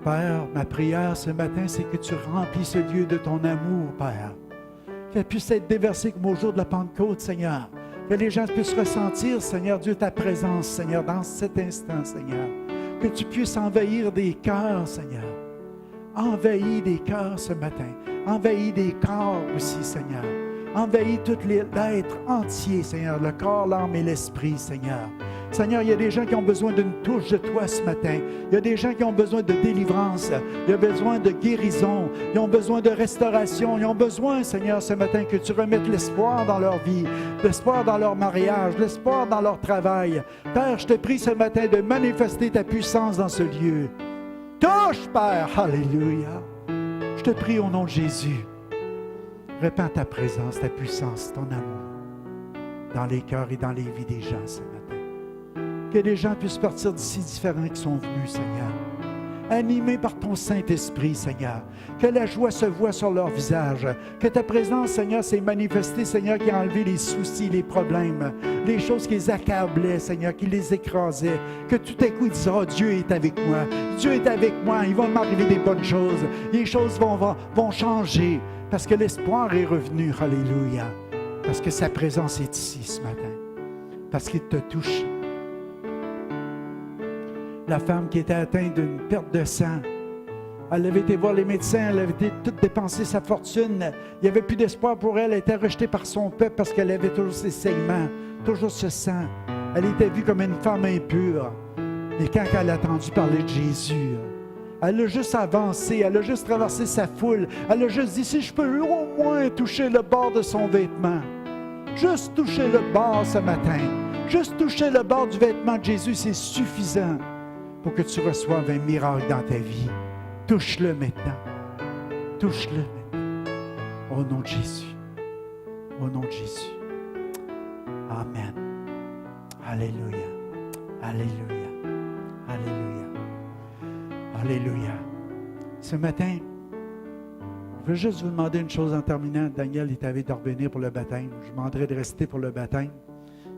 Père, ma prière ce matin, c'est que tu remplis ce lieu de ton amour, Père. Qu'elle puisse être déversée comme au jour de la Pentecôte, Seigneur. Que les gens puissent ressentir, Seigneur Dieu, ta présence, Seigneur, dans cet instant, Seigneur. Que tu puisses envahir des cœurs, Seigneur. Envahis des cœurs ce matin. Envahis des corps aussi, Seigneur. Envahis tout l'être entier, Seigneur, le corps, l'âme et l'esprit, Seigneur. Seigneur, il y a des gens qui ont besoin d'une touche de toi ce matin. Il y a des gens qui ont besoin de délivrance. Il y a besoin de guérison. Ils ont besoin de restauration. Ils ont besoin, Seigneur, ce matin, que tu remettes l'espoir dans leur vie, l'espoir dans leur mariage, l'espoir dans leur travail. Père, je te prie ce matin de manifester ta puissance dans ce lieu. Touche, Père. Alléluia. Je te prie au nom de Jésus. Répands ta présence, ta puissance, ton amour dans les cœurs et dans les vies des gens ce matin. Que les gens puissent partir d'ici différents qui sont venus, Seigneur. Animés par ton Saint-Esprit, Seigneur. Que la joie se voie sur leur visage. Que ta présence, Seigneur, s'est manifestée, Seigneur, qui a enlevé les soucis, les problèmes, les choses qui les accablaient, Seigneur, qui les écrasaient. Que tout à coup, ils disent, oh, Dieu est avec moi. Dieu est avec moi. Il va m'arriver des bonnes choses. Les choses vont changer. Parce que l'espoir est revenu. Alléluia. Parce que sa présence est ici ce matin. Parce qu'il te touche. La femme qui était atteinte d'une perte de sang, elle avait été voir les médecins, elle avait été toute dépensé sa fortune. Il n'y avait plus d'espoir pour elle. Elle était rejetée par son peuple parce qu'elle avait toujours ses saignements, toujours ce sang. Elle était vue comme une femme impure. Et quand elle a entendu parler de Jésus, elle a juste avancé, elle a juste traversé sa foule. Elle a juste dit, si je peux au moins toucher le bord de son vêtement. Juste toucher le bord ce matin. Juste toucher le bord du vêtement de Jésus, c'est suffisant pour que tu reçoives un miracle dans ta vie. Touche-le maintenant. Touche-le maintenant. Au nom de Jésus. Au nom de Jésus. Amen. Alléluia. Alléluia. Alléluia. Alléluia. Ce matin, je veux juste vous demander une chose en terminant. Daniel est avait de revenir pour le baptême. Je vous demanderai de rester pour le baptême.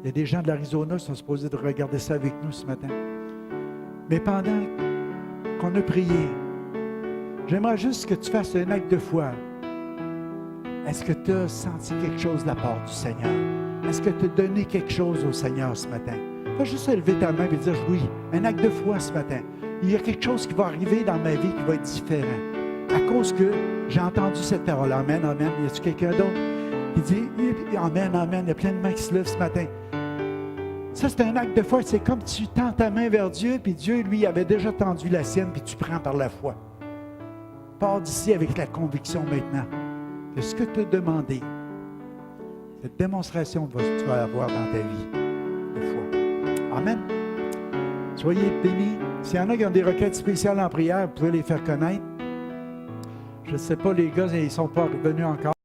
Il y a des gens de l'Arizona qui sont supposés de regarder ça avec nous ce matin. Mais pendant qu'on a prié, j'aimerais juste que tu fasses un acte de foi. Est-ce que tu as senti quelque chose de la part du Seigneur? Est-ce que tu as donné quelque chose au Seigneur ce matin? Pas juste lever ta main et dire oui, un acte de foi ce matin. Il y a quelque chose qui va arriver dans ma vie qui va être différent. À cause que j'ai entendu cette parole. Amen, amen. Y a-t-il quelqu'un d'autre qui dit amen, amen? Il y a plein de mains qui se lèvent ce matin. Ça, c'est un acte de foi. C'est comme tu tends ta main vers Dieu, puis Dieu, lui, avait déjà tendu la sienne, puis tu prends par la foi. Pars d'ici avec la conviction maintenant que ce que tu as demandé, cette démonstration que tu vas avoir dans ta vie de foi. Amen. Soyez bénis. S'il y en a qui ont des requêtes spéciales en prière, vous pouvez les faire connaître. Je ne sais pas, les gars, ils ne sont pas revenus encore.